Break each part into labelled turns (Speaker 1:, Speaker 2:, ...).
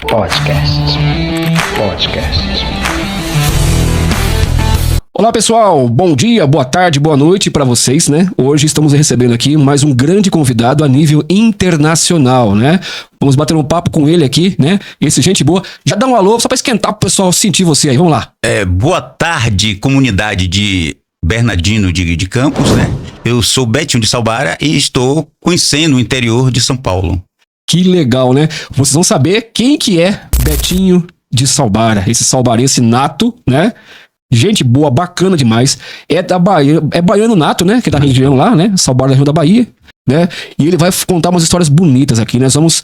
Speaker 1: Podcast.
Speaker 2: Olá pessoal, bom dia, boa tarde, boa noite para vocês, né? Hoje estamos recebendo aqui mais um grande convidado a nível internacional, né? Vamos bater um papo com ele aqui, né? Esse gente boa. Já dá um alô só para esquentar pro pessoal sentir você aí, vamos lá.
Speaker 3: Boa tarde, comunidade de Bernardino de Campos, né? Eu sou Betinho de Salbara e estou conhecendo o interior de São Paulo.
Speaker 2: Que legal, né? Vocês vão saber quem que é Betinho de Salbara, esse salbarense nato, né? Gente boa, bacana demais. É da Bahia, é baiano nato, né? Que é da região lá, né? Salbara da região da Bahia, né? E ele vai contar umas histórias bonitas aqui, né? Nós vamos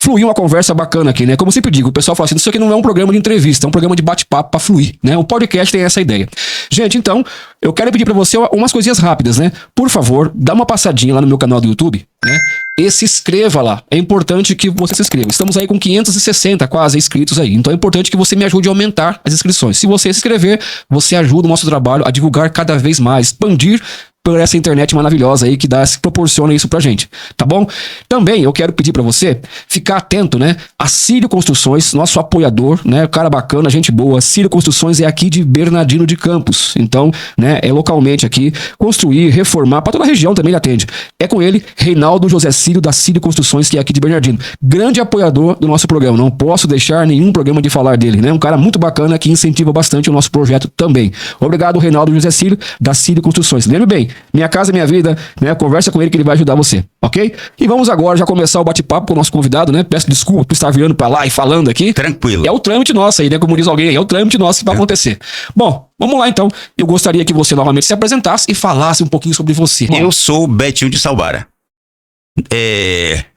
Speaker 2: fluir uma conversa bacana aqui, né? Como eu sempre digo, o pessoal fala assim, isso aqui não é um programa de entrevista, é um programa de bate-papo pra fluir, né? O podcast tem essa ideia. Gente, então, eu quero pedir pra você umas coisinhas rápidas, né? Por favor, dá uma passadinha lá no meu canal do YouTube, né? E se inscreva lá. É importante que você se inscreva. Estamos aí com 560 quase inscritos aí. Então é importante que você me ajude a aumentar as inscrições. Se você se inscrever, você ajuda o nosso trabalho a divulgar cada vez mais, expandir por essa internet maravilhosa aí que proporciona isso pra gente, tá bom? Também eu quero pedir pra você ficar atento, né? A Círio Construções, nosso apoiador, né? Cara bacana, gente boa. Círio Construções é aqui de Bernardino de Campos. Então, né? É localmente aqui, construir, reformar, pra toda a região também ele atende. É com ele, Reinaldo José Círio da Círio Construções, que é aqui de Bernardino. Grande apoiador do nosso programa. Não posso deixar nenhum programa de falar dele, né? Um cara muito bacana que incentiva bastante o nosso projeto também. Obrigado, Reinaldo José Círio da Círio Construções. Lembre bem, Minha Casa Minha Vida, né? Conversa com ele que ele vai ajudar você, ok? E vamos agora já começar o bate-papo com o nosso convidado, né? Peço desculpa por estar virando pra lá e falando aqui.
Speaker 3: Tranquilo.
Speaker 2: É o trâmite nosso aí, né? Como diz alguém aí, é o trâmite nosso que vai acontecer. Bom, vamos lá então. Eu gostaria que você novamente se apresentasse e falasse um pouquinho sobre você.
Speaker 3: Eu sou Betinho de Salbara.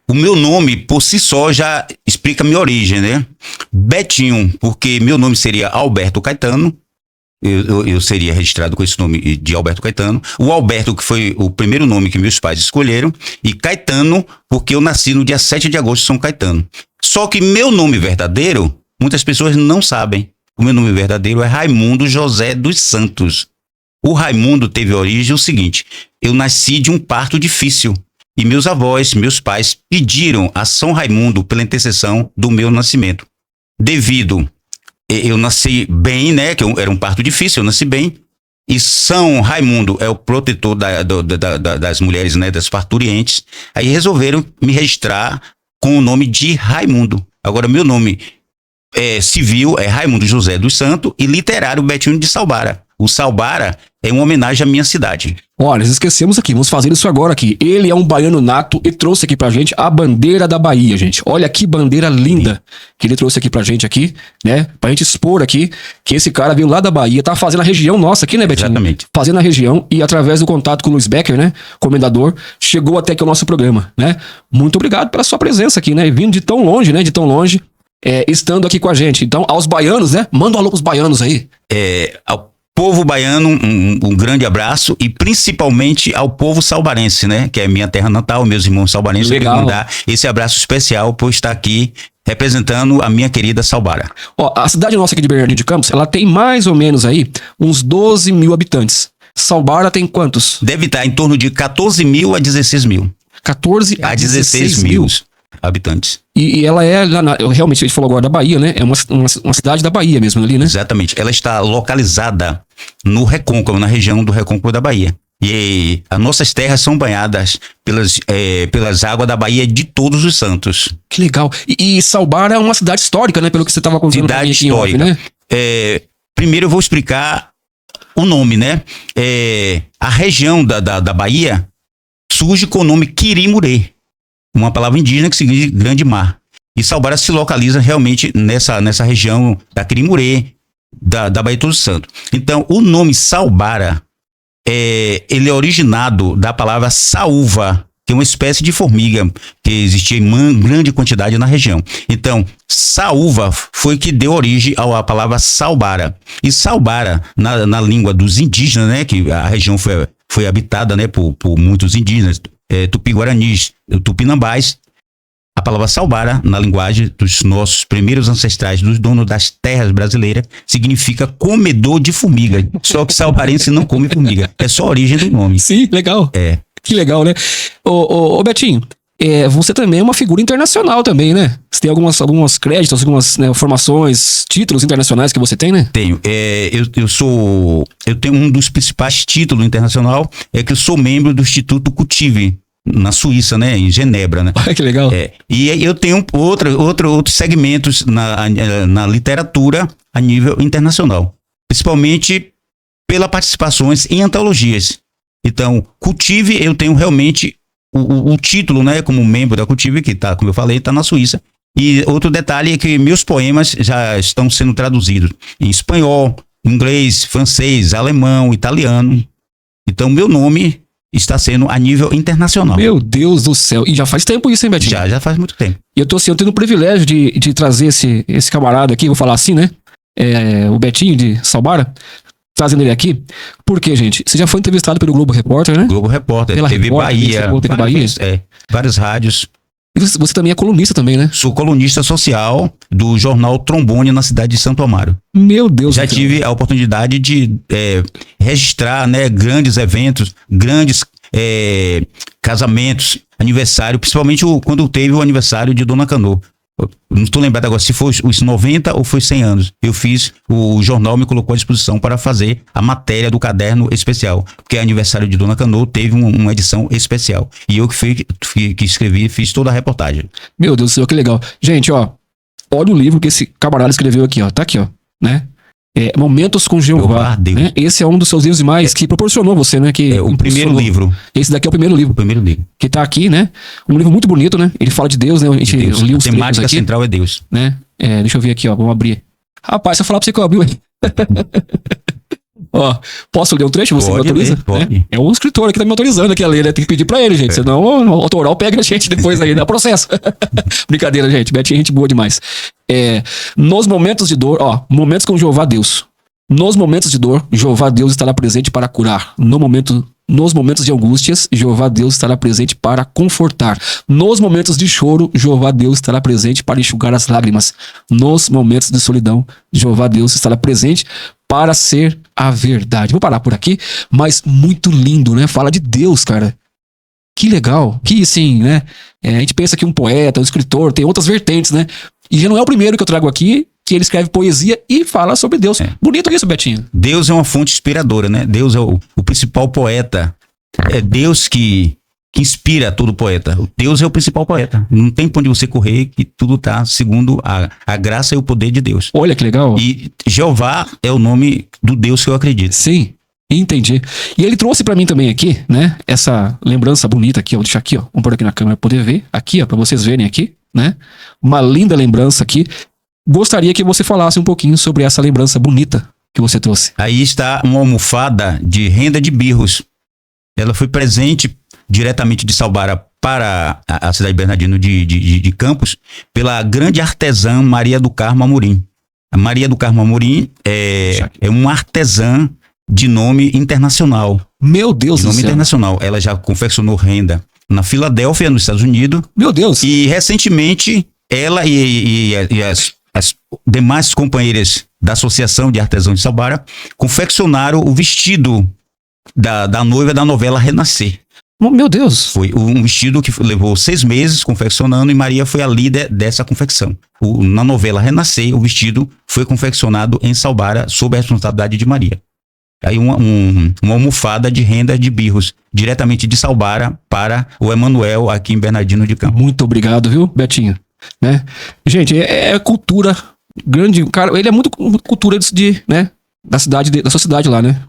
Speaker 3: O meu nome, por si só, já explica a minha origem, né? Betinho, porque meu nome seria Alberto Caetano. Eu seria registrado com esse nome de Alberto Caetano. O Alberto, que foi o primeiro nome que meus pais escolheram. E Caetano, porque eu nasci no dia 7 de agosto de São Caetano. Só que meu nome verdadeiro, muitas pessoas não sabem. O meu nome verdadeiro é Raimundo José dos Santos. O Raimundo teve origem o seguinte: eu nasci de um parto difícil. E meus avós, meus pais, pediram a São Raimundo pela intercessão do meu nascimento. Eu nasci bem, né? Que era um parto difícil, eu nasci bem. E São Raimundo é o protetor das mulheres, né? Das parturientes. Aí resolveram me registrar com o nome de Raimundo. Agora, meu nome civil é Raimundo José dos Santos e literário Betinho de Salbara. O Salbara é uma homenagem à minha cidade.
Speaker 2: Olha, nós esquecemos aqui, vamos fazer isso agora aqui. Ele é um baiano nato e trouxe aqui pra gente a bandeira da Bahia, gente. Olha que bandeira linda que ele trouxe aqui pra gente aqui, né? Pra gente expor aqui que esse cara veio lá da Bahia, tá fazendo a região nossa aqui, né, Betinho?
Speaker 3: Exatamente.
Speaker 2: Fazendo a região e através do contato com o Luiz Becker, né, comendador, chegou até aqui o nosso programa, né? Muito obrigado pela sua presença aqui, né? Vindo de tão longe, né? De tão longe, estando aqui com a gente. Então, aos baianos, né? Manda um alô pros baianos aí.
Speaker 3: Ao povo baiano, um grande abraço e principalmente ao povo salbarense, né? Que é minha terra natal, meus irmãos salbarenses.
Speaker 2: Legal.
Speaker 3: Eu quero mandar esse abraço especial por estar aqui representando a minha querida Salbara.
Speaker 2: Ó, a cidade nossa aqui de Bernardino de Campos, ela tem mais ou menos aí uns 12 mil habitantes. Salbara tem quantos?
Speaker 3: Deve estar em torno de 14 mil a 16 mil.
Speaker 2: 14 a 16 mil
Speaker 3: habitantes.
Speaker 2: E ela é, realmente, a gente falou agora da Bahia, né? É uma cidade da Bahia mesmo ali, né?
Speaker 3: Exatamente. Ela está localizada no Recôncavo, na região do Recôncavo da Bahia. E as nossas terras são banhadas pelas águas da Bahia de Todos os Santos.
Speaker 2: Que legal. E Salbara é uma cidade histórica, né? Pelo que você estava contando.
Speaker 3: Cidade histórica. Off, né? Primeiro eu vou explicar o nome, né? A região da Bahia surge com o nome Quirimurê, uma palavra indígena que significa grande mar. E Salbara se localiza realmente nessa região da Quirimurê, da Bahia de Todos os Santos. Então, o nome Salbara, ele é originado da palavra saúva, que é uma espécie de formiga que existia em grande quantidade na região. Então, saúva foi que deu origem à palavra Salbara. E Salbara, na língua dos indígenas, né, que a região foi habitada, né, por muitos indígenas, tupi-guaranis, tupinambás. A palavra Salbara, na linguagem dos nossos primeiros ancestrais, dos donos das terras brasileiras, significa comedor de formiga. Só que salbarense não come formiga. É só a origem do nome.
Speaker 2: Sim, legal. Que legal, né? Ô Betinho, você também é uma figura internacional também, né? Você tem alguns créditos, algumas, né, formações, títulos internacionais que você tem, né?
Speaker 3: Tenho. Eu tenho um dos principais títulos internacional, é que eu sou membro do Instituto Cultive, na Suíça, né? Em Genebra, né?
Speaker 2: Olha que legal.
Speaker 3: E aí eu tenho outros segmentos na literatura a nível internacional. Principalmente pelas participações em antologias. Então, Cultive, eu tenho realmente o título, né? Como membro da Cultive, que tá, como eu falei, está na Suíça. E outro detalhe é que meus poemas já estão sendo traduzidos em espanhol, inglês, francês, alemão, italiano. Então, meu nome está sendo a nível internacional.
Speaker 2: Meu Deus do céu. E já faz tempo isso, hein, Betinho?
Speaker 3: Já faz muito tempo.
Speaker 2: E eu tô tendo o privilégio de trazer esse camarada aqui, vou falar assim, né? O Betinho de Salbara, trazendo ele aqui. Por quê, gente? Você já foi entrevistado pelo Globo Repórter, né?
Speaker 3: Globo Repórter,
Speaker 2: Pela
Speaker 3: TV
Speaker 2: Repórter,
Speaker 3: Bahia,
Speaker 2: TV Bahia.
Speaker 3: várias rádios.
Speaker 2: E você também é colunista também, né?
Speaker 3: Sou colunista social do jornal Trombone na cidade de Santo Amaro.
Speaker 2: Meu Deus
Speaker 3: Já
Speaker 2: do céu.
Speaker 3: tive a oportunidade de registrar, né, grandes eventos, grandes casamentos, aniversário, principalmente quando teve o aniversário de Dona Cano. Não estou lembrado agora se foi os 90 ou foi 100 anos. O jornal me colocou à disposição para fazer a matéria do caderno especial, porque é aniversário de Dona Cano, teve uma edição especial. E eu que escrevi, fiz toda a reportagem.
Speaker 2: Meu Deus do céu, que legal. Gente, ó, olha o livro que esse camarada escreveu aqui, ó. Tá aqui, ó, né? Momentos com Jeová.
Speaker 3: Deus.
Speaker 2: Né? Esse é um dos seus livros demais que proporcionou você, né? Que
Speaker 3: o primeiro livro.
Speaker 2: Esse daqui é o primeiro livro.
Speaker 3: O primeiro livro.
Speaker 2: Que tá aqui, né? Um livro muito bonito, né? Ele fala de Deus, né? A gente liu
Speaker 3: A
Speaker 2: os trechos
Speaker 3: temática
Speaker 2: aqui,
Speaker 3: central é Deus.
Speaker 2: né? Deixa eu ver aqui, ó. Vamos abrir. Rapaz, se eu falar pra você que eu abri aí. Ó, posso ler um trecho? Você me autoriza?
Speaker 3: Pode.
Speaker 2: Né? É um escritor aqui que tá me autorizando aqui a ler, né? Tem que pedir pra ele, gente. Senão o autoral pega a gente depois aí, dá processo. Brincadeira, gente. Betinho é gente boa demais. Nos momentos de dor, ó, momentos com Jeová Deus. Nos momentos de dor, Jeová Deus estará presente para curar. Nos momentos de angústias, Jeová Deus estará presente para confortar. Nos momentos de choro, Jeová Deus estará presente para enxugar as lágrimas. Nos momentos de solidão, Jeová Deus estará presente para ser a verdade. Vou parar por aqui, mas muito lindo, né? Fala de Deus, cara. Que legal. Que, assim, né? A gente pensa que um poeta, um escritor, tem outras vertentes, né? E já não é o primeiro que eu trago aqui, que ele escreve poesia e fala sobre Deus. Bonito isso, Betinho.
Speaker 3: Deus é uma fonte inspiradora, né? Deus é o principal poeta. É Deus que inspira todo poeta. Deus é o principal poeta. Não tem pra onde você correr, que tudo tá segundo a graça e o poder de Deus.
Speaker 2: Olha que legal.
Speaker 3: E Jeová é o nome do Deus que eu acredito.
Speaker 2: Sim, entendi. E ele trouxe pra mim também aqui, né? Essa lembrança bonita aqui, ó. Vou deixar aqui, ó. Vamos pôr aqui na câmera pra poder ver. Aqui, ó, pra vocês verem aqui, né? Uma linda lembrança aqui. Gostaria que você falasse um pouquinho sobre essa lembrança bonita que você trouxe.
Speaker 3: Aí está uma almofada de renda de birros. Ela foi presente diretamente de Salbara para a cidade de Bernardino de Campos pela grande artesã Maria do Carmo Amorim. A Maria do Carmo Amorim é uma artesã de nome internacional.
Speaker 2: Meu Deus do céu.
Speaker 3: Nome internacional. Ela já confeccionou renda na Filadélfia, nos Estados Unidos.
Speaker 2: Meu Deus.
Speaker 3: E recentemente ela e as demais companheiras da Associação de Artesãos de Salbara confeccionaram o vestido da noiva da novela Renascer.
Speaker 2: Meu Deus.
Speaker 3: Foi um vestido que levou 6 meses confeccionando e Maria foi a líder dessa confecção. Na novela Renascer, o vestido foi confeccionado em Salbara sob a responsabilidade de Maria. Aí uma almofada de renda de birros, diretamente de Salbara para o Emanuel aqui em Bernardino de Campos.
Speaker 2: Muito obrigado, viu, Betinho? Né? Gente, é cultura grande. Cara, ele é muito cultura né? Da sua cidade lá, né?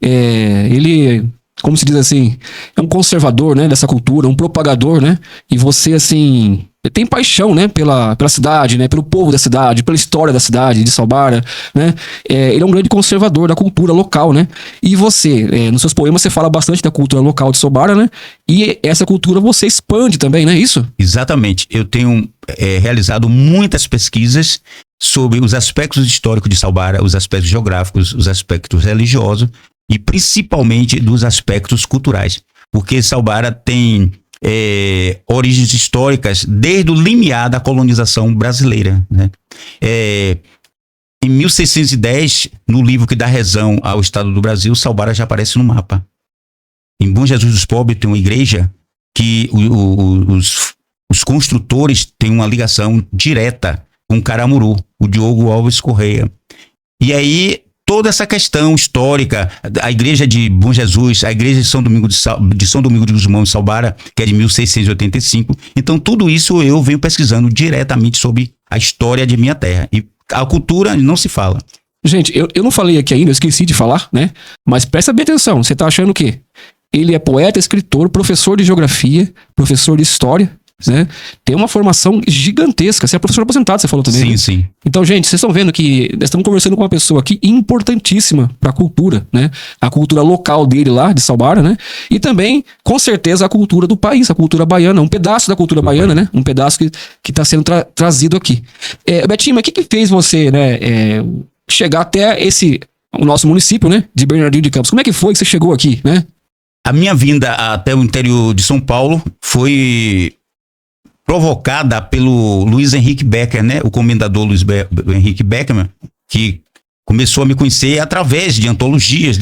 Speaker 2: Ele, como se diz assim, é um conservador, né? Dessa cultura, um propagador, né? E você, assim, tem paixão, né? Pela cidade, né? Pelo povo da cidade, pela história da cidade, de Salbara, né? Ele é um grande conservador da cultura local, né? E você, nos seus poemas, você fala bastante da cultura local de Salbara, né? E essa cultura você expande também, não é isso?
Speaker 3: Exatamente. Eu tenho realizado muitas pesquisas sobre os aspectos históricos de Salbara, os aspectos geográficos, os aspectos religiosos e principalmente dos aspectos culturais. Porque Salbara tem origens históricas desde o limiar da colonização brasileira, né? Em 1610, no livro que dá razão ao Estado do Brasil, Salbara já aparece no mapa. Em em Bom Jesus dos Pobres tem uma igreja que os construtores têm uma ligação direta com Caramuru, o Diogo Alves Correia. E aí, toda essa questão histórica, a igreja de Bom Jesus, a igreja de São Domingo de Gusmão e Salbara, que é de 1685. Então, tudo isso eu venho pesquisando diretamente sobre a história de minha terra. E a cultura não se fala.
Speaker 2: Gente, eu não falei aqui ainda, eu esqueci de falar, né? Mas presta bem atenção, você tá achando o quê? Ele é poeta, escritor, professor de geografia, professor de história, né? Tem uma formação gigantesca. Você é professor aposentado, você falou também.
Speaker 3: Sim,
Speaker 2: né?
Speaker 3: sim.
Speaker 2: Então, gente, vocês estão vendo que nós estamos conversando com uma pessoa aqui importantíssima para a cultura, né? A cultura local dele lá, de Salbara, né? E também, com certeza, a cultura do país, a cultura baiana, um pedaço da cultura baiana, né? Um pedaço que está sendo trazido aqui. Betinho, mas o que fez você, né, chegar até o nosso município, né? De Bernardino de Campos? Como é que foi que você chegou aqui, né?
Speaker 3: A minha vinda até o interior de São Paulo foi provocada pelo Luiz Henrique Becker, né? O comendador Luiz Henrique Becker, que começou a me conhecer através de antologias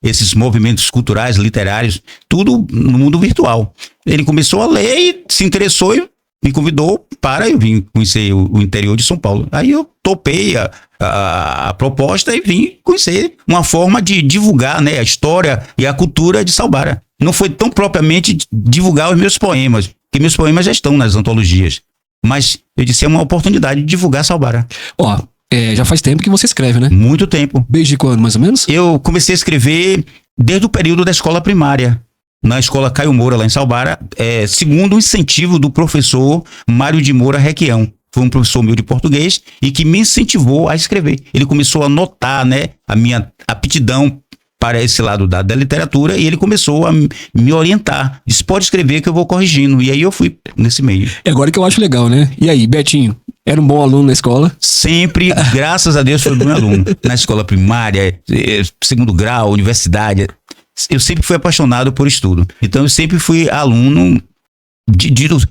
Speaker 3: esses movimentos culturais, literários, tudo no mundo virtual. Ele começou a ler e se interessou e me convidou para eu vir conhecer o interior de São Paulo. Aí eu topei a proposta e vim conhecer uma forma de divulgar, né, a história e a cultura de Salbara. Não foi tão propriamente divulgar os meus poemas, porque meus poemas já estão nas antologias. Mas eu disse, é uma oportunidade de divulgar Salbara.
Speaker 2: Ó, já faz tempo que você escreve, né?
Speaker 3: Muito tempo.
Speaker 2: Desde quando, mais ou menos?
Speaker 3: Eu comecei a escrever desde o período da escola primária, na escola Caio Moura, lá em Salbara, segundo o incentivo do professor Mário de Moura Requião. Foi um professor meu de português e que me incentivou a escrever. Ele começou a notar, né, a minha aptidão para esse lado da literatura e ele começou a me orientar. Disse, pode escrever que eu vou corrigindo. E aí eu fui nesse meio.
Speaker 2: É agora que eu acho legal, né? E aí, Betinho, era um bom aluno na escola?
Speaker 3: Sempre, graças a Deus, fui um bom aluno. Na escola primária, segundo grau, universidade. Eu sempre fui apaixonado por estudo. Então eu sempre fui aluno.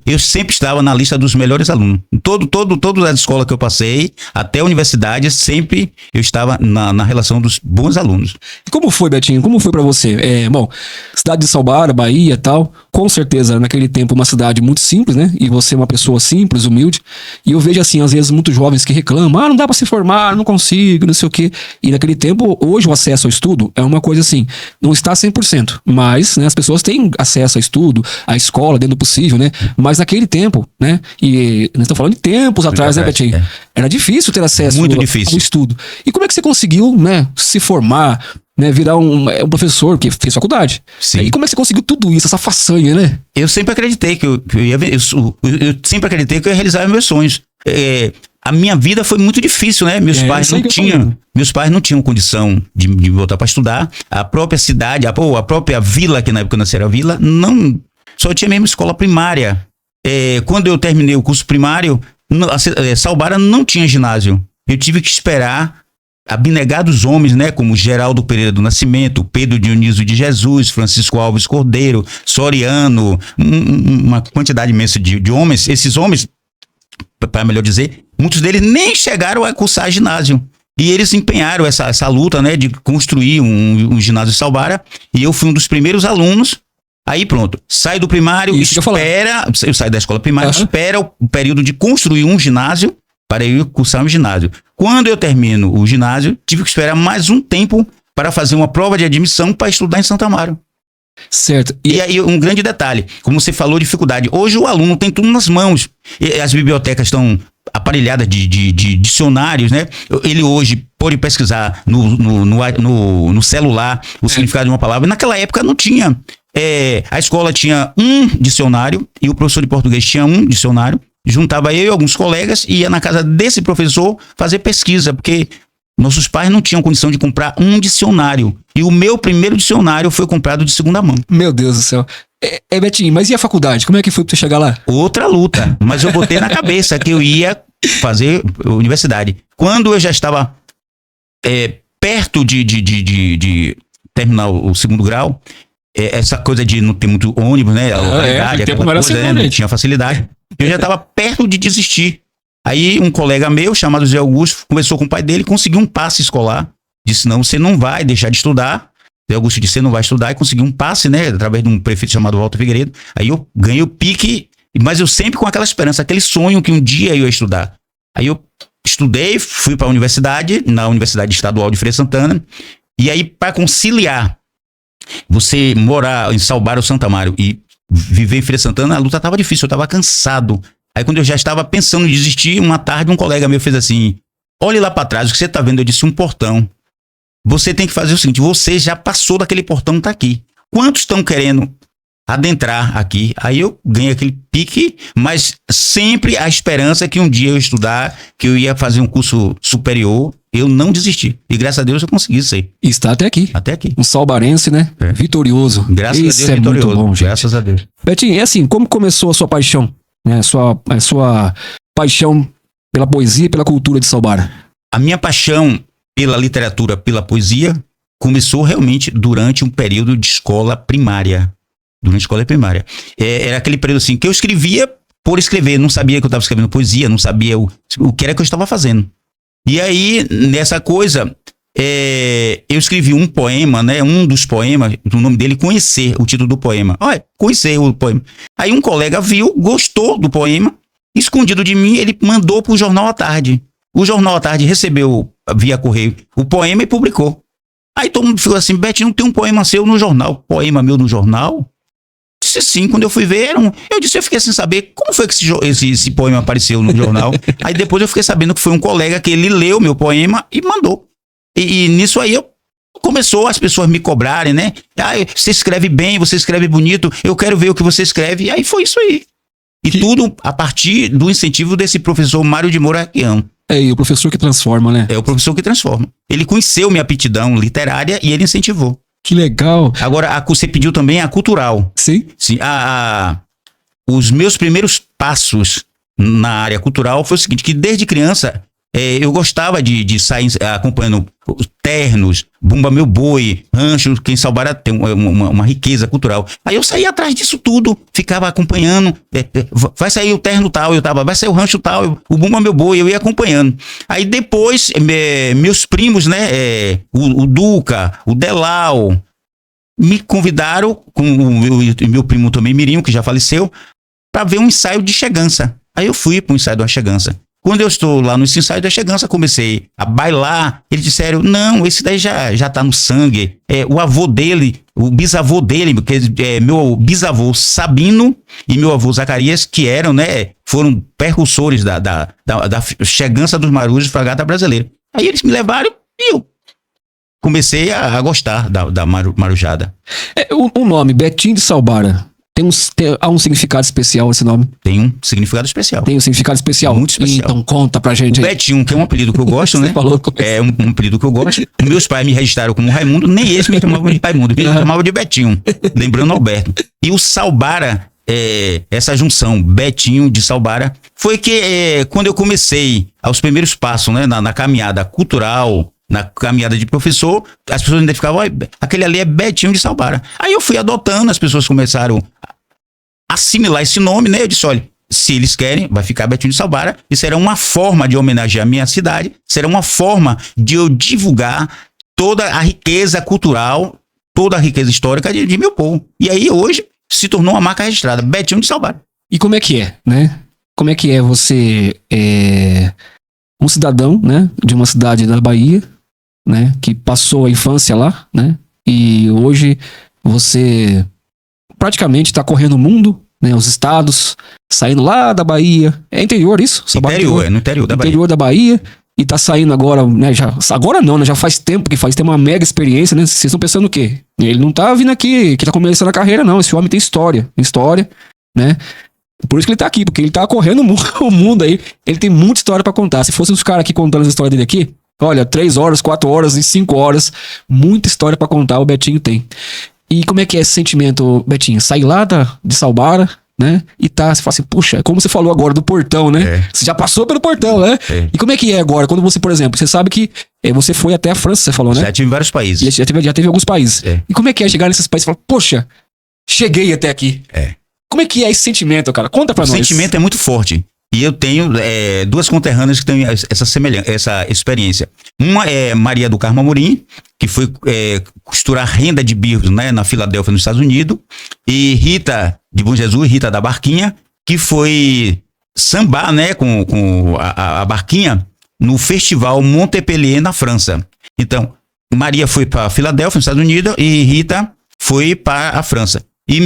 Speaker 3: Eu sempre estava na lista dos melhores alunos. Todas as escolas que eu passei, até a universidade, sempre eu estava na relação dos bons alunos.
Speaker 2: E como foi, Betinho? Como foi pra você? Bom, cidade de Salbara, Bahia e tal, com certeza naquele tempo uma cidade muito simples, né? E você é uma pessoa simples, humilde. E eu vejo assim, às vezes, muitos jovens que reclamam, não dá pra se formar, não consigo, não sei o quê. E naquele tempo, hoje o acesso ao estudo é uma coisa assim, não está 100%, mas, né, as pessoas têm acesso ao estudo, à escola, dentro do possível, né? Mas naquele tempo, né? E nós estamos falando de tempos atrás, né, Betinho? Era difícil ter acesso
Speaker 3: Muito
Speaker 2: ao
Speaker 3: difícil.
Speaker 2: estudo. E como é que você conseguiu, né, se formar, né, virar um professor que fez faculdade?
Speaker 3: Sim.
Speaker 2: E como é que você conseguiu tudo isso, essa façanha, né?
Speaker 3: Eu sempre acreditei que eu sempre acreditei que eu ia realizar meus sonhos. A minha vida foi muito difícil, né? Meus pais não tinham condição de voltar para estudar. A própria cidade, a própria vila, que na época não era vila, não. Só tinha mesmo escola primária. Quando eu terminei o curso primário, Salbara não tinha ginásio. Eu tive que esperar abnegados homens, né, como Geraldo Pereira do Nascimento, Pedro Dionísio de Jesus, Francisco Alves Cordeiro, Soriano, uma quantidade imensa de homens. Esses homens, para melhor dizer, muitos deles nem chegaram a cursar ginásio. E eles empenharam essa luta, né, de construir um ginásio em Salbara. E eu fui um dos primeiros alunos. Aí pronto, sai do primário, eu saio da escola primária, espera o período de construir um ginásio para eu cursar um ginásio. Quando eu termino o ginásio, tive que esperar mais um tempo para fazer uma prova de admissão para estudar em Santo Amaro.
Speaker 2: Certo.
Speaker 3: E aí um grande detalhe, como você falou, dificuldade. Hoje o aluno tem tudo nas mãos. As bibliotecas estão aparelhadas de dicionários, né? Ele hoje pode pesquisar no celular o significado de uma palavra. Naquela época não tinha. A escola tinha um dicionário e o professor de português tinha um dicionário. Juntava eu e alguns colegas e ia na casa desse professor fazer pesquisa, porque nossos pais não tinham condição de comprar um dicionário. E o meu primeiro dicionário foi comprado de segunda mão.
Speaker 2: Meu Deus do céu. Betinho, mas e a faculdade? Como é que foi pra você chegar lá?
Speaker 3: Outra luta. Mas eu botei na cabeça que eu ia fazer universidade. Quando eu já estava perto de terminar o segundo grau, essa coisa de não ter muito ônibus, né? A localidade, aquela coisa, não tinha facilidade. Eu já estava perto de desistir. Aí um colega meu, chamado Zé Augusto, conversou com o pai dele, conseguiu um passe escolar. Disse, não, você não vai deixar de estudar. Zé Augusto disse, você não vai estudar, e consegui um passe, né, através de um prefeito chamado Walter Figueiredo. Aí eu ganhei o pique, mas eu sempre com aquela esperança, aquele sonho que um dia eu ia estudar. Aí eu estudei, fui para a universidade, na Universidade Estadual de Feira de Santana, e aí para conciliar você morar em Salbara ou Santa Amaro e viver em Feira de Santana, a luta estava difícil, eu estava cansado. Aí quando eu já estava pensando em desistir, uma tarde um colega meu fez assim, olhe lá para trás, o que você está vendo? Eu disse, um portão. Você tem que fazer o seguinte, você já passou daquele portão, tá aqui. Quantos estão querendo adentrar aqui? Aí eu ganhei aquele pique, mas sempre a esperança que um dia eu ia estudar, que eu ia fazer um curso superior, eu não desisti. E graças a Deus eu consegui ser.
Speaker 2: E está até aqui.
Speaker 3: Até aqui.
Speaker 2: Um salbarense, né?
Speaker 3: É.
Speaker 2: Vitorioso.
Speaker 3: Graças
Speaker 2: Isso
Speaker 3: a Deus,
Speaker 2: é
Speaker 3: vitorioso.
Speaker 2: muito bom, gente.
Speaker 3: Graças a Deus.
Speaker 2: Betinho, é assim, como começou a sua paixão? Né? A sua paixão pela poesia e pela cultura de Salbara?
Speaker 3: A minha paixão pela literatura, pela poesia, começou realmente durante um período de escola primária. Durante a escola primária. Era aquele período assim, que eu escrevia por escrever, não sabia que eu estava escrevendo poesia, não sabia o que era que eu estava fazendo. E aí, nessa coisa, eu escrevi um poema, né? Um dos poemas, o nome dele, Conhecer, o título do poema. Olha, Conhecer o poema. Aí um colega viu, gostou do poema, escondido de mim, ele mandou para o Jornal à Tarde. O Jornal à Tarde recebeu, via correio, o poema e publicou. Aí todo mundo ficou assim, Betinho, não tem um poema seu no jornal. Poema meu no jornal? Disse sim, quando eu fui ver, eu fiquei sem saber como foi que esse poema apareceu no jornal. Aí depois eu fiquei sabendo que foi um colega que ele leu meu poema e mandou. E nisso aí começou as pessoas me cobrarem, né? Ah, você escreve bem, você escreve bonito, eu quero ver o que você escreve. E aí foi isso aí. E tudo a partir do incentivo desse professor Mário de Moura Requião.
Speaker 2: E o professor que transforma, né?
Speaker 3: É o professor que transforma. Ele conheceu minha aptidão literária e ele incentivou.
Speaker 2: Que legal.
Speaker 3: Agora, você pediu também a cultural.
Speaker 2: Sim.
Speaker 3: Sim. Os meus primeiros passos na área cultural foi o seguinte, que desde criança eu gostava de sair acompanhando os ternos, Bumba Meu Boi, Rancho, que em Salbara tem uma riqueza cultural. Aí eu saía atrás disso tudo, ficava acompanhando, vai sair o terno tal, vai sair o rancho tal, o Bumba Meu Boi, eu ia acompanhando. Aí depois, meus primos, né, o Duca, o Delau, me convidaram, com o meu primo também, Mirinho, que já faleceu, para ver um ensaio de Chegança. Aí eu fui para o ensaio da Chegança. Quando eu estou lá no ensaio da Chegança, comecei a bailar. Eles disseram, não, esse daí já tá no sangue. O avô dele, o bisavô dele, meu bisavô Sabino e meu avô Zacarias, que eram, né, foram percussores da Chegança dos Marujos, Fragata Brasileira. Aí eles me levaram e eu comecei a gostar da marujada.
Speaker 2: O nome, Betinho de Salbara, há um significado especial esse nome?
Speaker 3: Tem um significado especial.
Speaker 2: Tem um significado especial?
Speaker 3: Muito especial.
Speaker 2: Então conta pra gente
Speaker 3: aí. O
Speaker 2: aí.
Speaker 3: Betinho, que é um apelido que eu gosto, né?
Speaker 2: Falou
Speaker 3: é um apelido que eu gosto. Meus pais me registraram como Raimundo, nem eles me chamavam de Raimundo, me chamavam de Betinho, lembrando Alberto. E o Salbara, essa junção, Betinho de Salbara, foi que quando eu comecei aos primeiros passos, né, na caminhada cultural, na caminhada de professor, as pessoas ainda ficavam, aquele ali é Betinho de Salbara. Aí eu fui adotando, as pessoas começaram a assimilar esse nome, né? Eu disse, olha, se eles querem, vai ficar Betinho de Salbara. Isso será uma forma de homenagear a minha cidade, será uma forma de eu divulgar toda a riqueza cultural, toda a riqueza histórica de meu povo. E aí hoje se tornou uma marca registrada, Betinho de Salbara.
Speaker 2: E como é que é, né? Como é que é você, um cidadão, né, de uma cidade da Bahia, né, que passou a infância lá, né, e hoje você praticamente está correndo o mundo, né, os estados, saindo lá da Bahia. É interior isso?
Speaker 3: Interior, no interior da Bahia.
Speaker 2: Interior da Bahia. E tá saindo agora, né, agora não, né, já faz tempo que tem uma mega experiência, né, vocês estão pensando o quê? Ele não tá vindo aqui, que tá começando a carreira, não, esse homem tem história, né, por isso que ele tá aqui, porque ele tá correndo o mundo aí, ele tem muita história pra contar. Se fossem os caras aqui contando as histórias dele aqui, olha, 3 horas, 4 horas e 5 horas, muita história pra contar o Betinho tem. E como é que é esse sentimento, Betinho? Sair lá de Salbara, né? E você fala assim, puxa, como você falou agora do portão, né? Você já passou pelo portão, né? E como é que é agora? Quando você, por exemplo, você sabe que você foi até a França, você falou, né?
Speaker 3: Já tive em vários países.
Speaker 2: Já teve alguns países. E como é que é chegar nesses países e falar, poxa, cheguei até aqui. Como é que é esse sentimento, cara? Conta pra nós.
Speaker 3: O sentimento é muito forte. E eu tenho 2 conterrâneas que têm essa semelhança, essa experiência. Uma é Maria do Carmo Amorim, que foi costurar renda de birros, né, na Filadélfia, nos Estados Unidos, e Rita de Bom Jesus, Rita da Barquinha, que foi sambar, né, com a Barquinha no Festival Montpellier, na França. Então, Maria foi para Filadélfia, nos Estados Unidos, e Rita foi para a França. E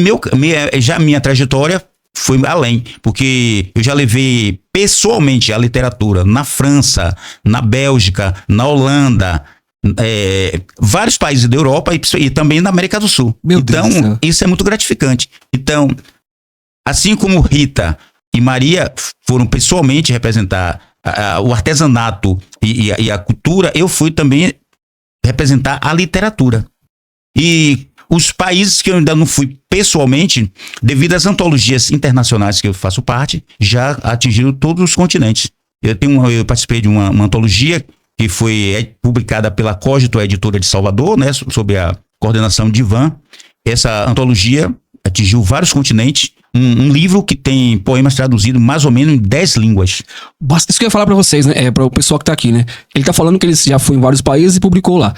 Speaker 3: já minha trajetória foi além, porque eu já levei pessoalmente a literatura na França, na Bélgica, na Holanda, vários países da Europa e também na América do Sul. Então, isso é muito gratificante. Então, assim como Rita e Maria foram pessoalmente representar o artesanato e a cultura, eu fui também representar a literatura. E os países que eu ainda não fui pessoalmente, devido às antologias internacionais que eu faço parte, já atingiram todos os continentes. Eu participei de uma antologia que foi publicada pela Cogito, a editora de Salvador, né, sob a coordenação de Ivan. Essa antologia atingiu vários continentes. Um livro que tem poemas traduzidos mais ou menos em 10 línguas. Isso que eu ia falar para vocês, né? Para o pessoal que tá aqui, né? Ele tá falando que ele já foi em vários países e publicou lá.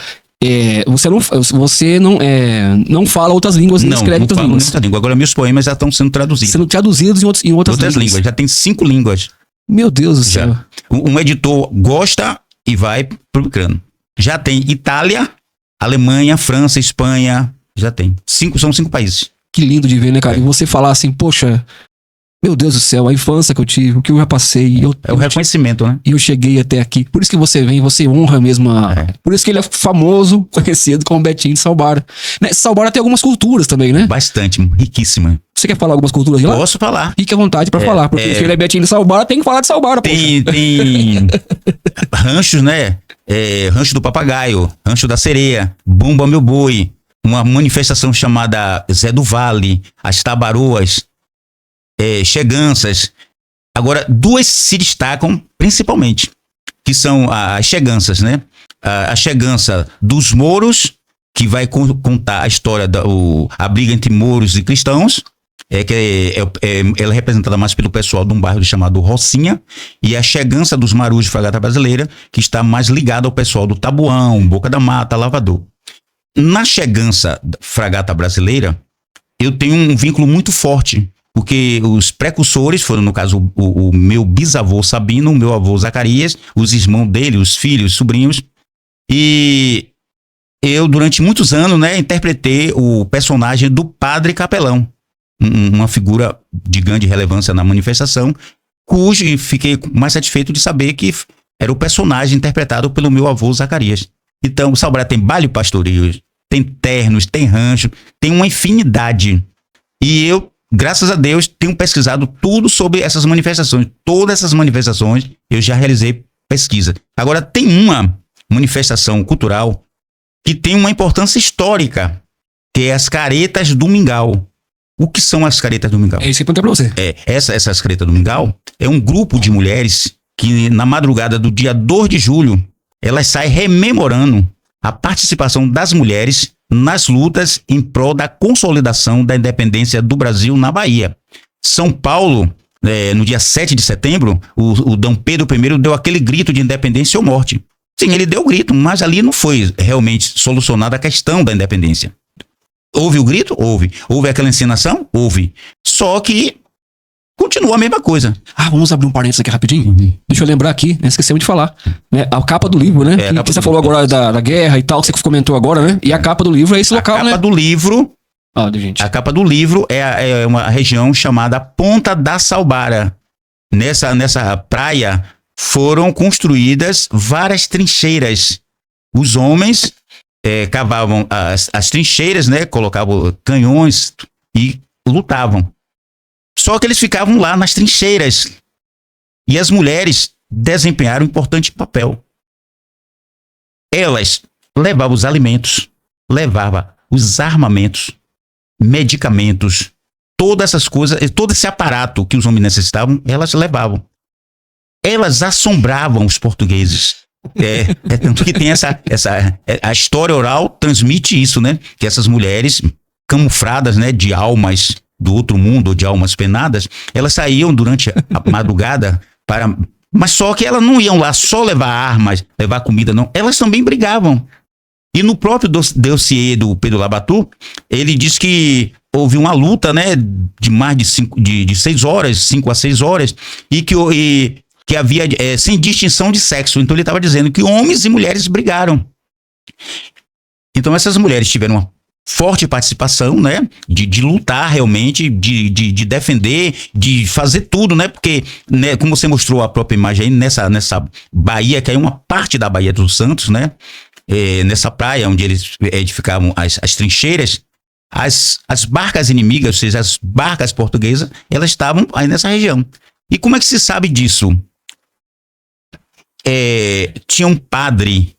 Speaker 3: Você não fala outras línguas, não escreve outras línguas. Outra língua. Agora meus poemas já estão sendo traduzidos. Sendo traduzidos em outras línguas. Já tem 5 línguas. Meu Deus do céu. Um editor gosta e vai publicando. Já tem Itália, Alemanha, França, Espanha. Já tem. São 5 países. Que lindo de ver, né, cara? E você falar assim, poxa, meu Deus do céu, a infância que eu tive, o que eu já passei. É o reconhecimento, né? E eu cheguei até aqui. Por isso que você vem, você honra mesmo. Por isso que ele é famoso, conhecido como Betinho de Salbara. Né? Salbara tem algumas culturas também, né? Bastante, riquíssima. Você quer falar algumas culturas de lá? Posso falar. Fique à vontade pra falar, porque se ele é Betinho de Salbara, tem que falar de Salbara. Tem ranchos, né? Rancho do Papagaio, Rancho da Sereia, Bumba Meu Boi, uma manifestação chamada Zé do Vale, as Tabaroas, Cheganças. Agora, 2 se destacam principalmente, que são as Cheganças, né? A Chegança dos Mouros, que vai contar a história a briga entre mouros e cristãos, ela é representada mais pelo pessoal de um bairro chamado Rocinha, e a Chegança dos Marujos de Fragata Brasileira, que está mais ligada ao pessoal do Tabuão, Boca da Mata, Lavrador. Na Chegança Fragata Brasileira, eu tenho um vínculo muito forte, porque os precursores foram, no caso, o meu bisavô Sabino, o meu avô Zacarias, os irmãos dele, os filhos, os sobrinhos, e eu, durante muitos anos, né, interpretei o personagem do Padre Capelão, uma figura de grande relevância na manifestação, e fiquei mais satisfeito de saber que era o personagem interpretado pelo meu avô Zacarias. Então, o Salbara tem baile pastoril, tem ternos, tem rancho, tem uma infinidade. E eu, graças a Deus, tenho pesquisado tudo sobre essas manifestações. Todas essas manifestações eu já realizei pesquisa. Agora, tem uma manifestação cultural que tem uma importância histórica, que é as caretas do Mingau. O que são as caretas do Mingau? É isso que eu pergunto pra você. Essas caretas do Mingau é um grupo de mulheres que, na madrugada do dia 2 de julho, elas saem rememorando a participação das mulheres nas lutas em prol da consolidação da independência do Brasil na Bahia. São Paulo, no dia 7 de setembro, o Dom Pedro I deu aquele grito de independência ou morte. Sim, ele deu o grito, mas ali não foi realmente solucionada a questão da independência. Houve o grito? Houve. Houve aquela encenação? Houve. Só que continua a mesma coisa. Vamos abrir um parênteses aqui rapidinho? Deixa eu lembrar aqui, né? Esquecemos de falar. Né? A capa do livro, né? Que você falou agora da guerra e tal, que você comentou agora, né? E a capa do livro é esse local, né? A capa do livro... A capa do livro é uma região chamada Ponta da Salbara. Nessa praia foram construídas várias trincheiras. Os homens cavavam as trincheiras, né? Colocavam canhões e lutavam. Só que eles ficavam lá nas trincheiras. E as mulheres desempenharam um importante papel. Elas levavam os alimentos, levavam os armamentos, medicamentos, todas essas coisas, todo esse aparato que os homens necessitavam, elas levavam. Elas assombravam os portugueses. Tanto que tem a história oral transmite isso, né? Que essas mulheres camufladas, né, de almas do outro mundo, ou de almas penadas, elas saíam durante a madrugada para Mas só que elas não iam lá só levar armas, levar comida, não. Elas também brigavam. E no próprio dossiê do Pedro Labatu, ele diz que houve uma luta, né, de mais de 6 horas, 5 a 6 horas, e que havia sem distinção de sexo. Então ele estava dizendo que homens e mulheres brigaram. Então essas mulheres tiveram uma forte participação, né, de lutar realmente, de defender, de fazer tudo, né, porque, né, como você mostrou a própria imagem aí, nessa baía, que é uma parte da Baía dos Santos, né, nessa praia onde eles edificavam as trincheiras, as barcas inimigas, ou seja, as barcas portuguesas, elas estavam aí nessa região. E como é que se sabe disso? Tinha um padre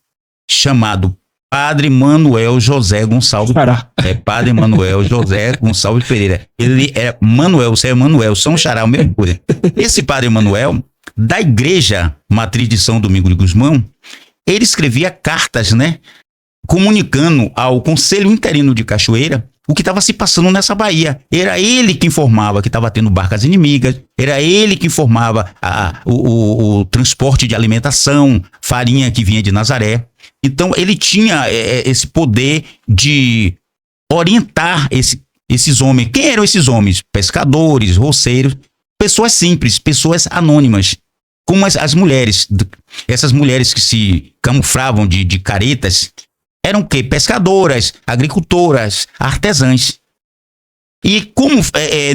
Speaker 3: chamado Padre Manuel José Gonçalves. Padre Manuel José Gonçalves Pereira. Ele é Manuel, você é Manuel, São Xará, a mesma coisa. Esse Padre Manuel, da Igreja Matriz de São Domingos de Gusmão, ele escrevia cartas, né, comunicando ao Conselho Interino de Cachoeira o que estava se passando nessa baía. Era ele que informava que estava tendo barcas inimigas, era ele que informava o transporte de alimentação, farinha que vinha de Nazaré. Então ele tinha esse poder de orientar esses homens. Quem eram esses homens? Pescadores, roceiros, pessoas simples, pessoas anônimas. Como as mulheres, essas mulheres que se camuflavam de caretas, eram o quê? Pescadoras, agricultoras, artesãs. E como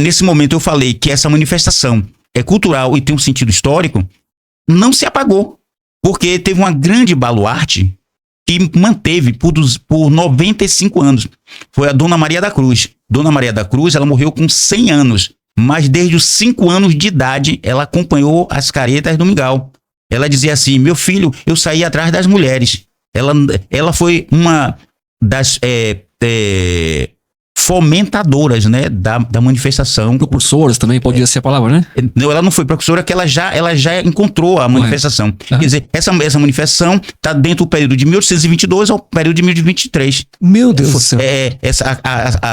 Speaker 3: nesse momento eu falei que essa manifestação é cultural e tem um sentido histórico, não se apagou, porque teve uma grande baluarte que manteve por 95 anos. Foi a Dona Maria da Cruz. Dona Maria da Cruz, ela morreu com 100 anos. Mas desde os 5 anos de idade, ela acompanhou as caretas do Mingau. Ela dizia assim: meu filho, eu saí atrás das mulheres. Ela foi uma das fomentadoras, né, da manifestação.
Speaker 2: Propulsoras também, podia ser a palavra, né?
Speaker 3: Não, ela não foi professora, que ela já encontrou a manifestação. Quer dizer, essa manifestação está dentro do período de 1822 ao período de 1823.
Speaker 2: Meu Deus do céu.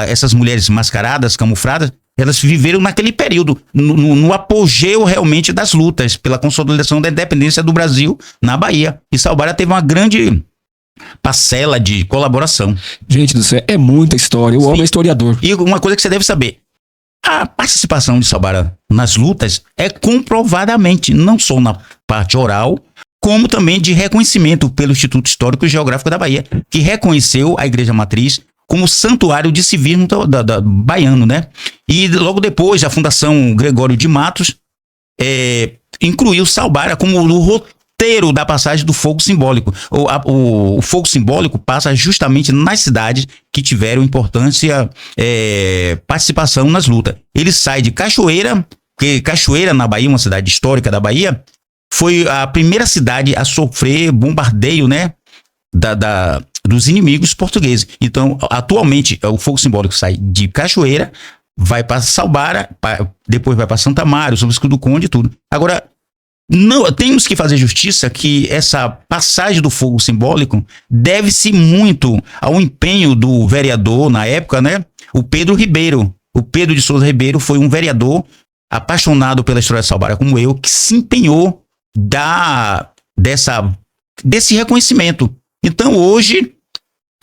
Speaker 3: Essas mulheres mascaradas, camufladas, elas viveram naquele período, no apogeu realmente das lutas pela consolidação da independência do Brasil na Bahia. E Salbara teve uma grande parcela de colaboração.
Speaker 2: Gente do céu, é muita história. O homem é historiador.
Speaker 3: E uma coisa que você deve saber: a participação de Salbara nas lutas é comprovadamente, não só na parte oral, como também de reconhecimento pelo Instituto Histórico e Geográfico da Bahia, que reconheceu a Igreja Matriz como santuário de civismo baiano, né? E logo depois, a Fundação Gregório de Matos incluiu Salbara como o roteiro da passagem do fogo simbólico. O fogo simbólico passa justamente nas cidades que tiveram importância, participação nas lutas. Ele sai de Cachoeira, porque Cachoeira, na Bahia, uma cidade histórica da Bahia, foi a primeira cidade a sofrer bombardeio, né, dos inimigos portugueses. Então, atualmente, o fogo simbólico sai de Cachoeira, vai para Salbara, depois vai para Santa Mário, São Francisco do Conde e tudo. Agora, não, temos que fazer justiça que essa passagem do fogo simbólico deve-se muito ao empenho do vereador, na época, né, o Pedro Ribeiro. O Pedro de Souza Ribeiro foi um vereador apaixonado pela história de Salbara, como eu, que se empenhou desse reconhecimento. Então, hoje,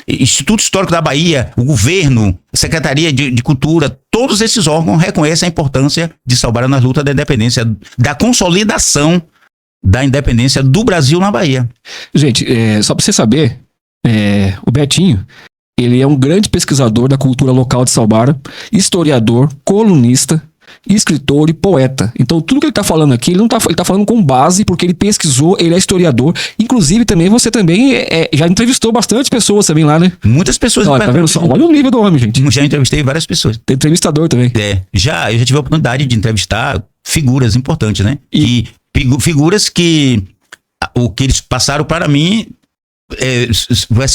Speaker 3: Instituto Histórico da Bahia, o governo, a Secretaria de Cultura, todos esses órgãos reconhecem a importância de Salbara nas lutas da independência, da consolidação da independência do Brasil na Bahia.
Speaker 2: Gente, só para você saber, o Betinho, ele é um grande pesquisador da cultura local de Salbara, historiador, colunista, escritor e poeta. Então tudo que ele tá falando aqui, ele tá falando com base, porque ele pesquisou, ele é historiador. Inclusive também, você também já entrevistou bastante pessoas também lá, né?
Speaker 3: Muitas pessoas.
Speaker 2: Olha, tá vendo só? Olha o nível do homem, gente.
Speaker 3: Já entrevistei várias pessoas.
Speaker 2: Tem entrevistador também.
Speaker 3: Eu já tive a oportunidade de entrevistar figuras importantes, né? E figuras que o que eles passaram para mim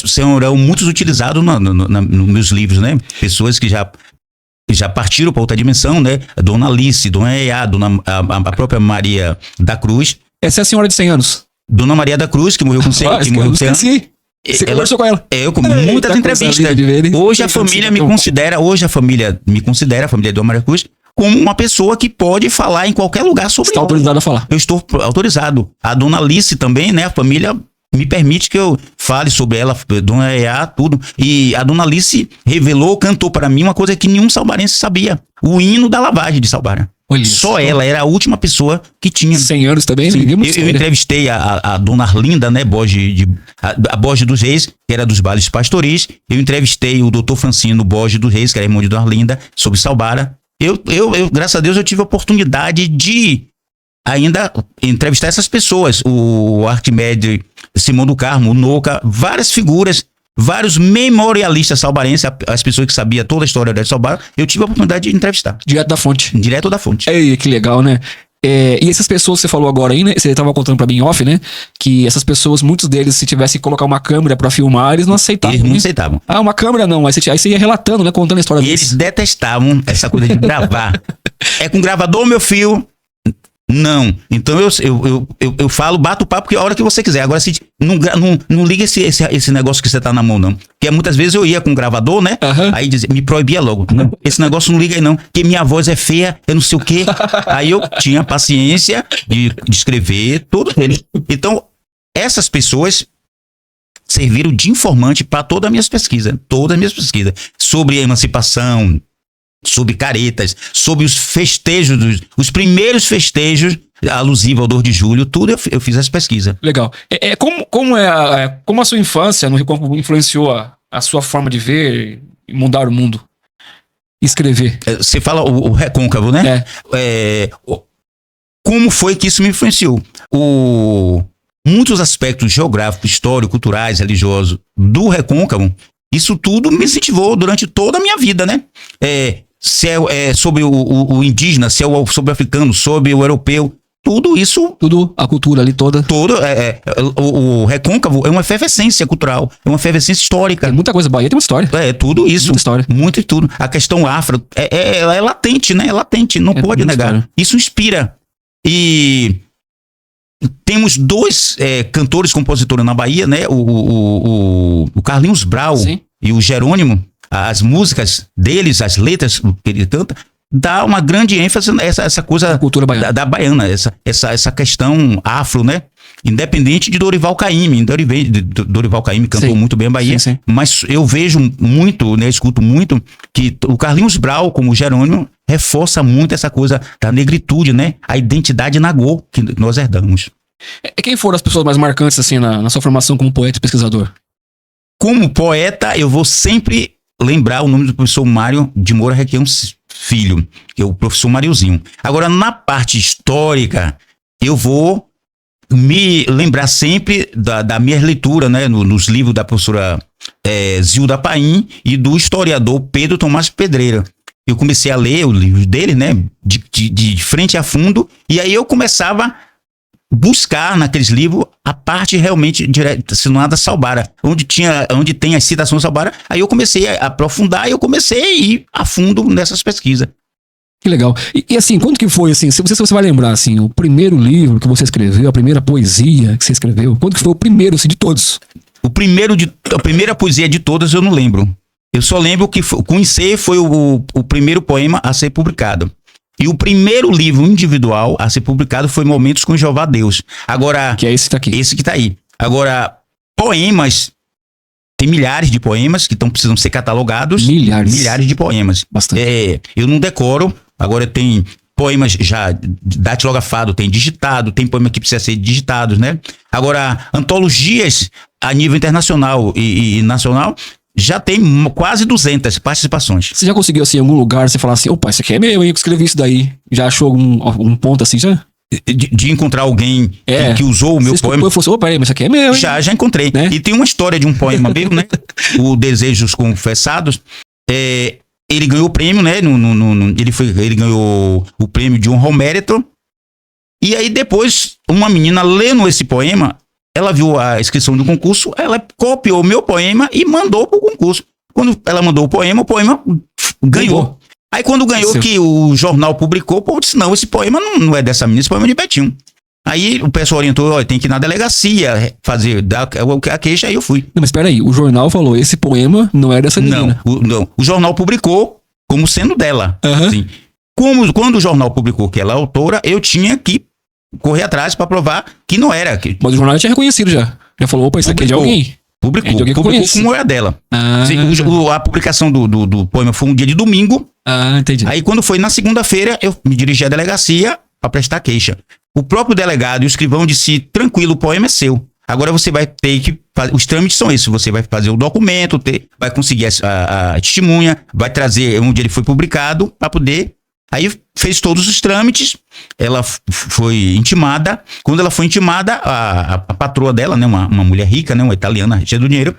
Speaker 3: serão muitos utilizados nos meus livros, né? Pessoas que já partiram para outra dimensão, né? Dona Alice, Dona Eá, a própria Maria da Cruz.
Speaker 2: Essa é a senhora de 100 anos.
Speaker 3: Dona Maria da Cruz, que morreu com 100 anos.
Speaker 2: Você conversou com ela?
Speaker 3: Eu com muitas entrevistas. Hoje a família me considera, a família de Dona Maria Cruz, como uma pessoa que pode falar em qualquer lugar sobre
Speaker 2: Está
Speaker 3: ela.
Speaker 2: autorizado a falar.
Speaker 3: Eu estou autorizado. A dona Alice também, né? A família me permite que eu fale sobre ela, dona Eá, tudo. E a dona Alice revelou, cantou para mim uma coisa que nenhum salbarense sabia. O hino da lavagem de Salbara.
Speaker 2: Olha
Speaker 3: Só ela era a última pessoa que tinha.
Speaker 2: 100 anos também,
Speaker 3: Sim,
Speaker 2: ninguém
Speaker 3: eu
Speaker 2: muito
Speaker 3: entrevistei a dona Arlinda, né, a Borges dos Reis, que era dos bailes pastoris. Eu entrevistei o doutor Francino Borges dos Reis, que era irmão de dona Arlinda, sobre Salbara. Eu, graças a Deus, eu tive a oportunidade de ainda entrevistar essas pessoas. O Arquimedes Simão do Carmo, o Nouca, várias figuras, vários memorialistas salbarenses, as pessoas que sabiam toda a história da Salbara, eu tive a oportunidade de entrevistar.
Speaker 2: Direto da fonte.
Speaker 3: Direto da fonte.
Speaker 2: Ei, que legal, né? E essas pessoas que você falou agora aí, né? Você tava contando pra mim em off, né? Que essas pessoas, muitos deles, se tivessem que colocar uma câmera pra filmar, eles não aceitavam.
Speaker 3: Eles não
Speaker 2: né?
Speaker 3: aceitavam.
Speaker 2: Ah, uma câmera não. Aí você ia relatando, né? Contando a história
Speaker 3: E
Speaker 2: deles.
Speaker 3: eles detestavam essa coisa de gravar. É com gravador, meu filho? Não. Então eu falo, bato o papo que a hora que você quiser. Agora, se não liga esse negócio que você tá na mão, não. Porque muitas vezes eu ia com o gravador, né?
Speaker 2: Aham.
Speaker 3: Aí me proibia logo. Não, esse negócio não liga aí, não. Porque minha voz é feia, eu não sei o quê. Aí eu tinha paciência de escrever tudo ele. Então, essas pessoas serviram de informante para todas as minhas pesquisas. Todas as minhas pesquisas. Sobre a emancipação, sobre caretas, sobre os festejos, os primeiros festejos alusivos ao 2 de julho, tudo eu fiz essa pesquisa.
Speaker 2: Legal. Como a sua infância no Recôncavo influenciou a sua forma de ver e mudar o mundo? Escrever.
Speaker 3: Você fala o Recôncavo, né? Como foi que isso me influenciou? Muitos aspectos geográficos, históricos, culturais, religiosos do Recôncavo, isso tudo me incentivou durante toda a minha vida, né? Se é sobre o indígena, se é sobre o africano, sobre o europeu, tudo isso...
Speaker 2: Tudo, a cultura ali toda.
Speaker 3: O Recôncavo é uma efervescência cultural, é uma efervescência histórica.
Speaker 2: Tem muita coisa. Bahia tem uma história.
Speaker 3: Tudo isso.
Speaker 2: Muita história.
Speaker 3: Muito e tudo. A questão afro ela é latente, né? É latente, não pode negar.
Speaker 2: História.
Speaker 3: Isso inspira. E temos dois cantores, compositores na Bahia, né? O Carlinhos Brau. Sim. E o Jerônimo. As músicas deles, as letras que ele canta, dá uma grande ênfase nessa coisa
Speaker 2: a cultura baiana.
Speaker 3: da baiana, essa questão afro, né? Independente de Dorival Caymmi. Dorival Caymmi cantou muito bem a Bahia, sim. Mas eu vejo muito, né? Escuto muito que o Carlinhos Brau, como o Jerônimo, reforça muito essa coisa da negritude, né? A identidade nagô que nós herdamos.
Speaker 2: Quem foram as pessoas mais marcantes, assim, na sua formação como poeta e pesquisador?
Speaker 3: Como poeta, eu vou sempre lembrar o nome do professor Mário de Moura Requião Filho, que é o professor Mariozinho. Agora, na parte histórica, eu vou me lembrar sempre da minha leitura, né, nos livros da professora Zilda Paim e do historiador Pedro Tomás Pedreira. Eu comecei a ler o livro dele, né, de frente a fundo, e aí eu começava buscar naqueles livros a parte realmente direcionada a Salbara, onde tem a citação Salbara. Aí eu comecei a aprofundar e eu comecei a ir a fundo nessas pesquisas.
Speaker 2: Que legal. E assim, quando que foi, assim, se você vai lembrar, assim, o primeiro livro que você escreveu, a primeira poesia que você escreveu, quando que foi o primeiro, assim, de todos? A primeira poesia de todas eu não lembro. Eu só lembro que Conhecer foi o primeiro poema a ser publicado. E o primeiro livro individual a ser publicado foi Momentos com Jeová Deus. Agora... Que é esse que tá aqui.
Speaker 3: Esse que tá aí. Agora, poemas... Tem milhares de poemas que precisam ser catalogados. Milhares de poemas.
Speaker 2: Bastante.
Speaker 3: Eu não decoro. Agora tem poemas já datilografado, tem digitado, tem poema que precisa ser digitados, né? Agora, antologias a nível internacional e nacional... Já tem quase 200 participações.
Speaker 2: Você já conseguiu, assim, em algum lugar, você falar assim, opa, isso aqui é meu, hein, eu escrevi isso daí. Já achou algum ponto assim, já?
Speaker 3: De encontrar alguém que usou o meu poema.
Speaker 2: Eu falei, opa, mas isso aqui é meu, hein?
Speaker 3: Já encontrei. Né? E tem uma história de um poema meu, né? O Desejos Confessados. Ele ganhou o prêmio, né? Ele ganhou o prêmio de honra ao mérito. E aí depois, uma menina lendo esse poema... Ela viu a inscrição do concurso, ela copiou o meu poema e mandou pro concurso. Quando ela mandou o poema ganhou. Aí quando ganhou, que o jornal publicou, pô, disse, não, esse poema não é dessa menina, esse poema é de Betinho. Aí o pessoal orientou, tem que ir na delegacia dar a queixa, aí eu fui.
Speaker 2: Não, mas espera aí, o jornal falou, esse poema não é dessa menina.
Speaker 3: Não, o jornal publicou como sendo dela.
Speaker 2: Assim.
Speaker 3: Quando o jornal publicou que ela é autora, eu tinha que correr atrás para provar que não era.
Speaker 2: Mas o jornal já tinha reconhecido já. Já falou, opa, isso aqui é de alguém.
Speaker 3: Publicou como é dela. A publicação do poema foi um dia de domingo.
Speaker 2: Entendi.
Speaker 3: Aí quando foi na segunda-feira, eu me dirigi à delegacia para prestar queixa. O próprio delegado e o escrivão disse, tranquilo, o poema é seu. Agora você vai ter que fazer, os trâmites são esses, você vai fazer o documento, vai conseguir a testemunha, vai trazer onde ele foi publicado para poder... Aí fez todos os trâmites, ela foi intimada. Quando ela foi intimada, a patroa dela, né, uma mulher rica, né, uma italiana, cheia do dinheiro,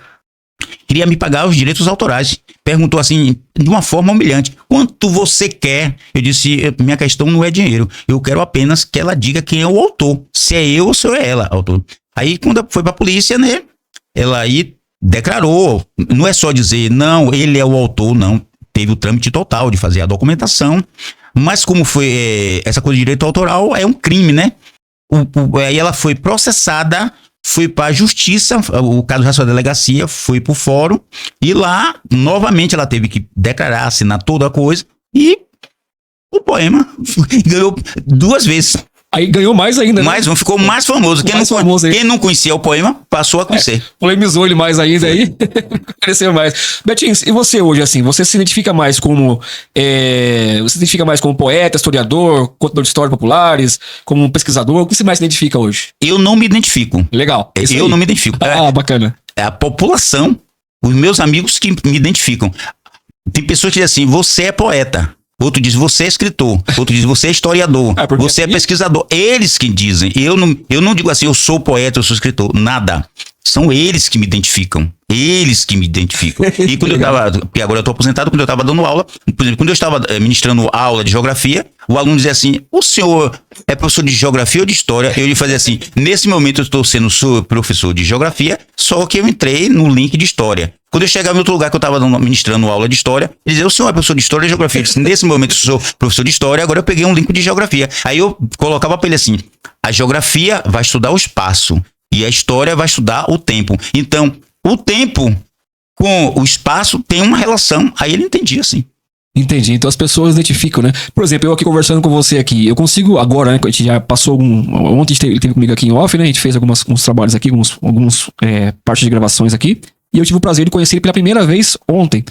Speaker 3: queria me pagar os direitos autorais. Perguntou assim, de uma forma humilhante, quanto você quer? Eu disse, minha questão não é dinheiro, eu quero apenas que ela diga quem é o autor, se é eu ou se é ela, autor. Aí quando foi pra polícia, né, ela aí declarou, não é só dizer, não, ele é o autor, não. Teve o trâmite total de fazer a documentação, mas como foi essa coisa de direito autoral, é um crime, né? Aí ela foi processada, foi para a justiça, o caso já sua delegacia, foi para o fórum, e lá, novamente, ela teve que declarar, assinar toda a coisa, e o poema ganhou 2 vezes.
Speaker 2: Aí ganhou mais ainda, né?
Speaker 3: Mais um, ficou mais famoso. Quem não conhecia o poema, passou a conhecer.
Speaker 2: Polemizou ele mais ainda aí. Cresceu mais. Betinho, e você hoje, assim, você se identifica mais como... você se identifica mais como poeta, historiador, contador de histórias populares, como pesquisador? O que você mais se identifica hoje?
Speaker 3: Eu não me identifico.
Speaker 2: Legal.
Speaker 3: Eu não me identifico.
Speaker 2: Bacana.
Speaker 3: É a população, os meus amigos que me identificam. Tem pessoas que dizem assim, você é poeta. Outro diz, você é escritor. Outro diz, você é historiador. Você é pesquisador. Eles que dizem. Eu não digo assim, eu sou poeta, eu sou escritor. Nada. São eles que me identificam. Eles que me identificam. E quando eu tava, porque agora eu tô aposentado, quando eu tava dando aula, por exemplo, quando eu estava ministrando aula de geografia, o aluno dizia assim, o senhor é professor de geografia ou de história? Eu lhe fazia assim, nesse momento eu estou sendo professor de geografia, só que eu entrei no link de história. Quando eu chegava em outro lugar que eu estava ministrando aula de história, ele dizia, o senhor é professor de história ou de geografia? Eu disse, nesse momento eu sou professor de história, agora eu peguei um link de geografia. Aí eu colocava para ele assim, a geografia vai estudar o espaço e a história vai estudar o tempo. Então, o tempo com o espaço tem uma relação. Aí ele entendia assim.
Speaker 2: Entendi. Então as pessoas identificam, né? Por exemplo, eu aqui conversando com você aqui, eu consigo agora, né? A gente já passou ontem ele teve comigo aqui em off, né? A gente fez alguns trabalhos aqui, alguns partes de gravações aqui. E eu tive o prazer de conhecer ele pela primeira vez ontem.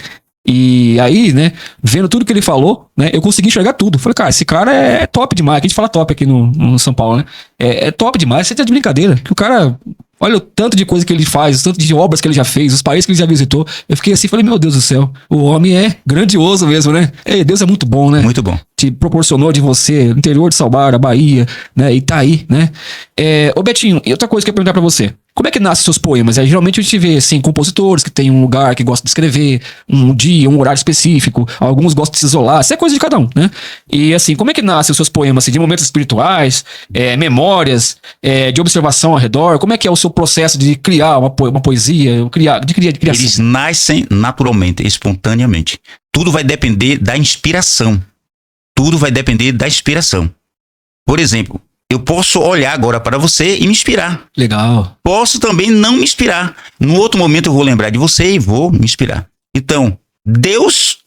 Speaker 2: E aí, né, vendo tudo que ele falou, né, eu consegui enxergar tudo. Falei, cara, esse cara é top demais. Aqui a gente fala top aqui no São Paulo, né? É top demais. Você tá de brincadeira. Que o cara, olha o tanto de coisa que ele faz, o tanto de obras que ele já fez, os países que ele já visitou. Eu fiquei assim, falei, meu Deus do céu, o homem é grandioso mesmo, né? Deus é muito bom, né?
Speaker 3: Muito bom.
Speaker 2: Te proporcionou de você, no interior de Salbara, Bahia, né? E tá aí, né? Ô Betinho, e outra coisa que eu ia perguntar pra você. Como é que nascem seus poemas? Geralmente a gente vê, assim, compositores que tem um lugar que gostam de escrever, um dia, um horário específico, alguns gostam de se isolar, isso é coisa de cada um, né? E assim, como é que nascem os seus poemas, assim, de momentos espirituais, memórias, de observação ao redor? Como é que é o seu processo de criar uma poesia, de criação?
Speaker 3: Eles nascem naturalmente, espontaneamente. Tudo vai depender da inspiração. Tudo vai depender da inspiração. Por exemplo, eu posso olhar agora para você e me inspirar.
Speaker 2: Legal.
Speaker 3: Posso também não me inspirar. No outro momento eu vou lembrar de você e vou me inspirar. Então, Deus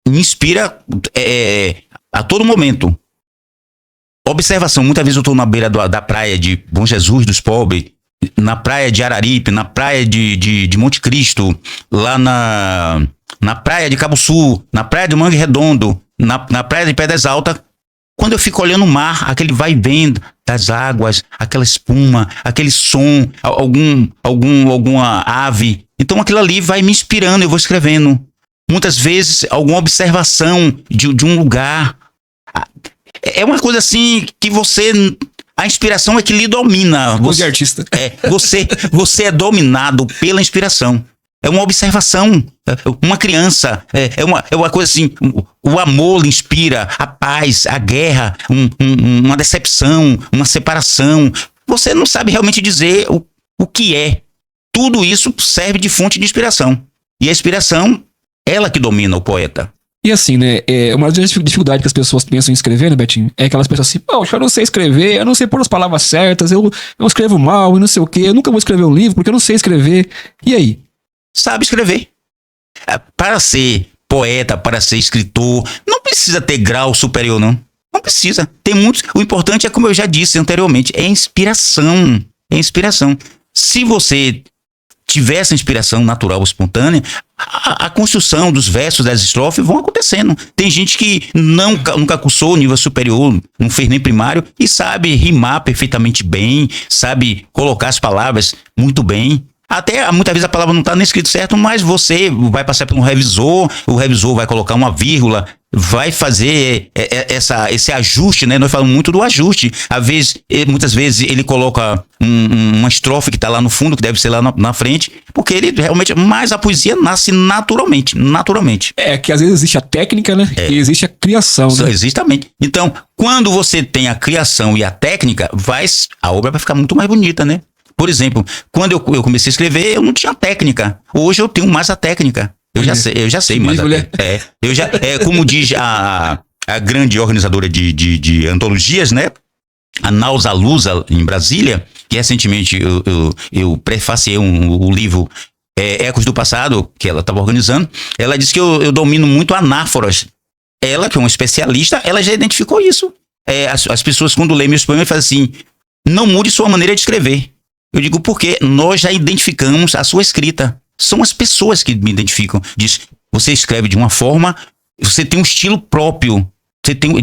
Speaker 3: me inspira a todo momento. Observação, muitas vezes eu estou na beira da praia de Bom Jesus dos Pobres, na praia de Araripe, na praia de Monte Cristo, lá na praia de Cabo Sul, na praia de Mangue Redondo, na praia de Pedras Altas. Quando eu fico olhando o mar, aquele vai e vem das águas, aquela espuma, aquele som, alguma ave. Então aquilo ali vai me inspirando, eu vou escrevendo. Muitas vezes, alguma observação de um lugar. É uma coisa assim que a inspiração é que lhe domina.
Speaker 2: Você é artista.
Speaker 3: Você é dominado pela inspiração. É uma observação, uma criança, é uma coisa assim, o amor lhe inspira, a paz, a guerra, uma decepção, uma separação. Você não sabe realmente dizer o que é. Tudo isso serve de fonte de inspiração. E a inspiração, ela que domina o poeta.
Speaker 2: E assim, né, uma das dificuldades que as pessoas pensam em escrever, né, Betinho, é aquelas pessoas assim, eu não sei escrever, eu não sei pôr as palavras certas, eu escrevo mal e não sei o quê, eu nunca vou escrever um livro porque eu não sei escrever. E aí?
Speaker 3: Sabe escrever. Para ser poeta, para ser escritor. Não precisa ter grau superior, não. Não precisa. Tem muitos. O importante é, como eu já disse anteriormente, é inspiração. É inspiração. Se você tiver essa inspiração natural, espontânea, a construção dos versos, das estrofes vão acontecendo. Tem gente que nunca cursou o nível superior, não fez nem primário, e sabe rimar perfeitamente bem, sabe colocar as palavras muito bem. Até muitas vezes a palavra não está nem escrito certo, mas você vai passar por um revisor, o revisor vai colocar uma vírgula, vai fazer esse ajuste, né? Nós falamos muito do ajuste. Muitas vezes ele coloca uma estrofe que está lá no fundo, que deve ser lá na frente, porque ele realmente... Mas a poesia nasce naturalmente.
Speaker 2: É que às vezes existe a técnica, né? E existe a criação, né?
Speaker 3: Exatamente. Então, quando você tem a criação e a técnica, a obra vai ficar muito mais bonita, né? Por exemplo, quando eu comecei a escrever, eu não tinha técnica. Hoje eu tenho mais a técnica. Eu já sei mais a técnica. Como diz a grande organizadora de antologias, né? A Nauza Lusa, em Brasília, que recentemente eu prefaciei o livro Ecos do Passado, que ela estava organizando. Ela disse que eu domino muito anáforas. Ela, que é uma especialista, ela já identificou isso. As pessoas, quando leem meus poemas, fazem assim: não mude sua maneira de escrever. Eu digo porque nós já identificamos a sua escrita. São as pessoas que me identificam. Diz, você escreve de uma forma, você tem um estilo próprio.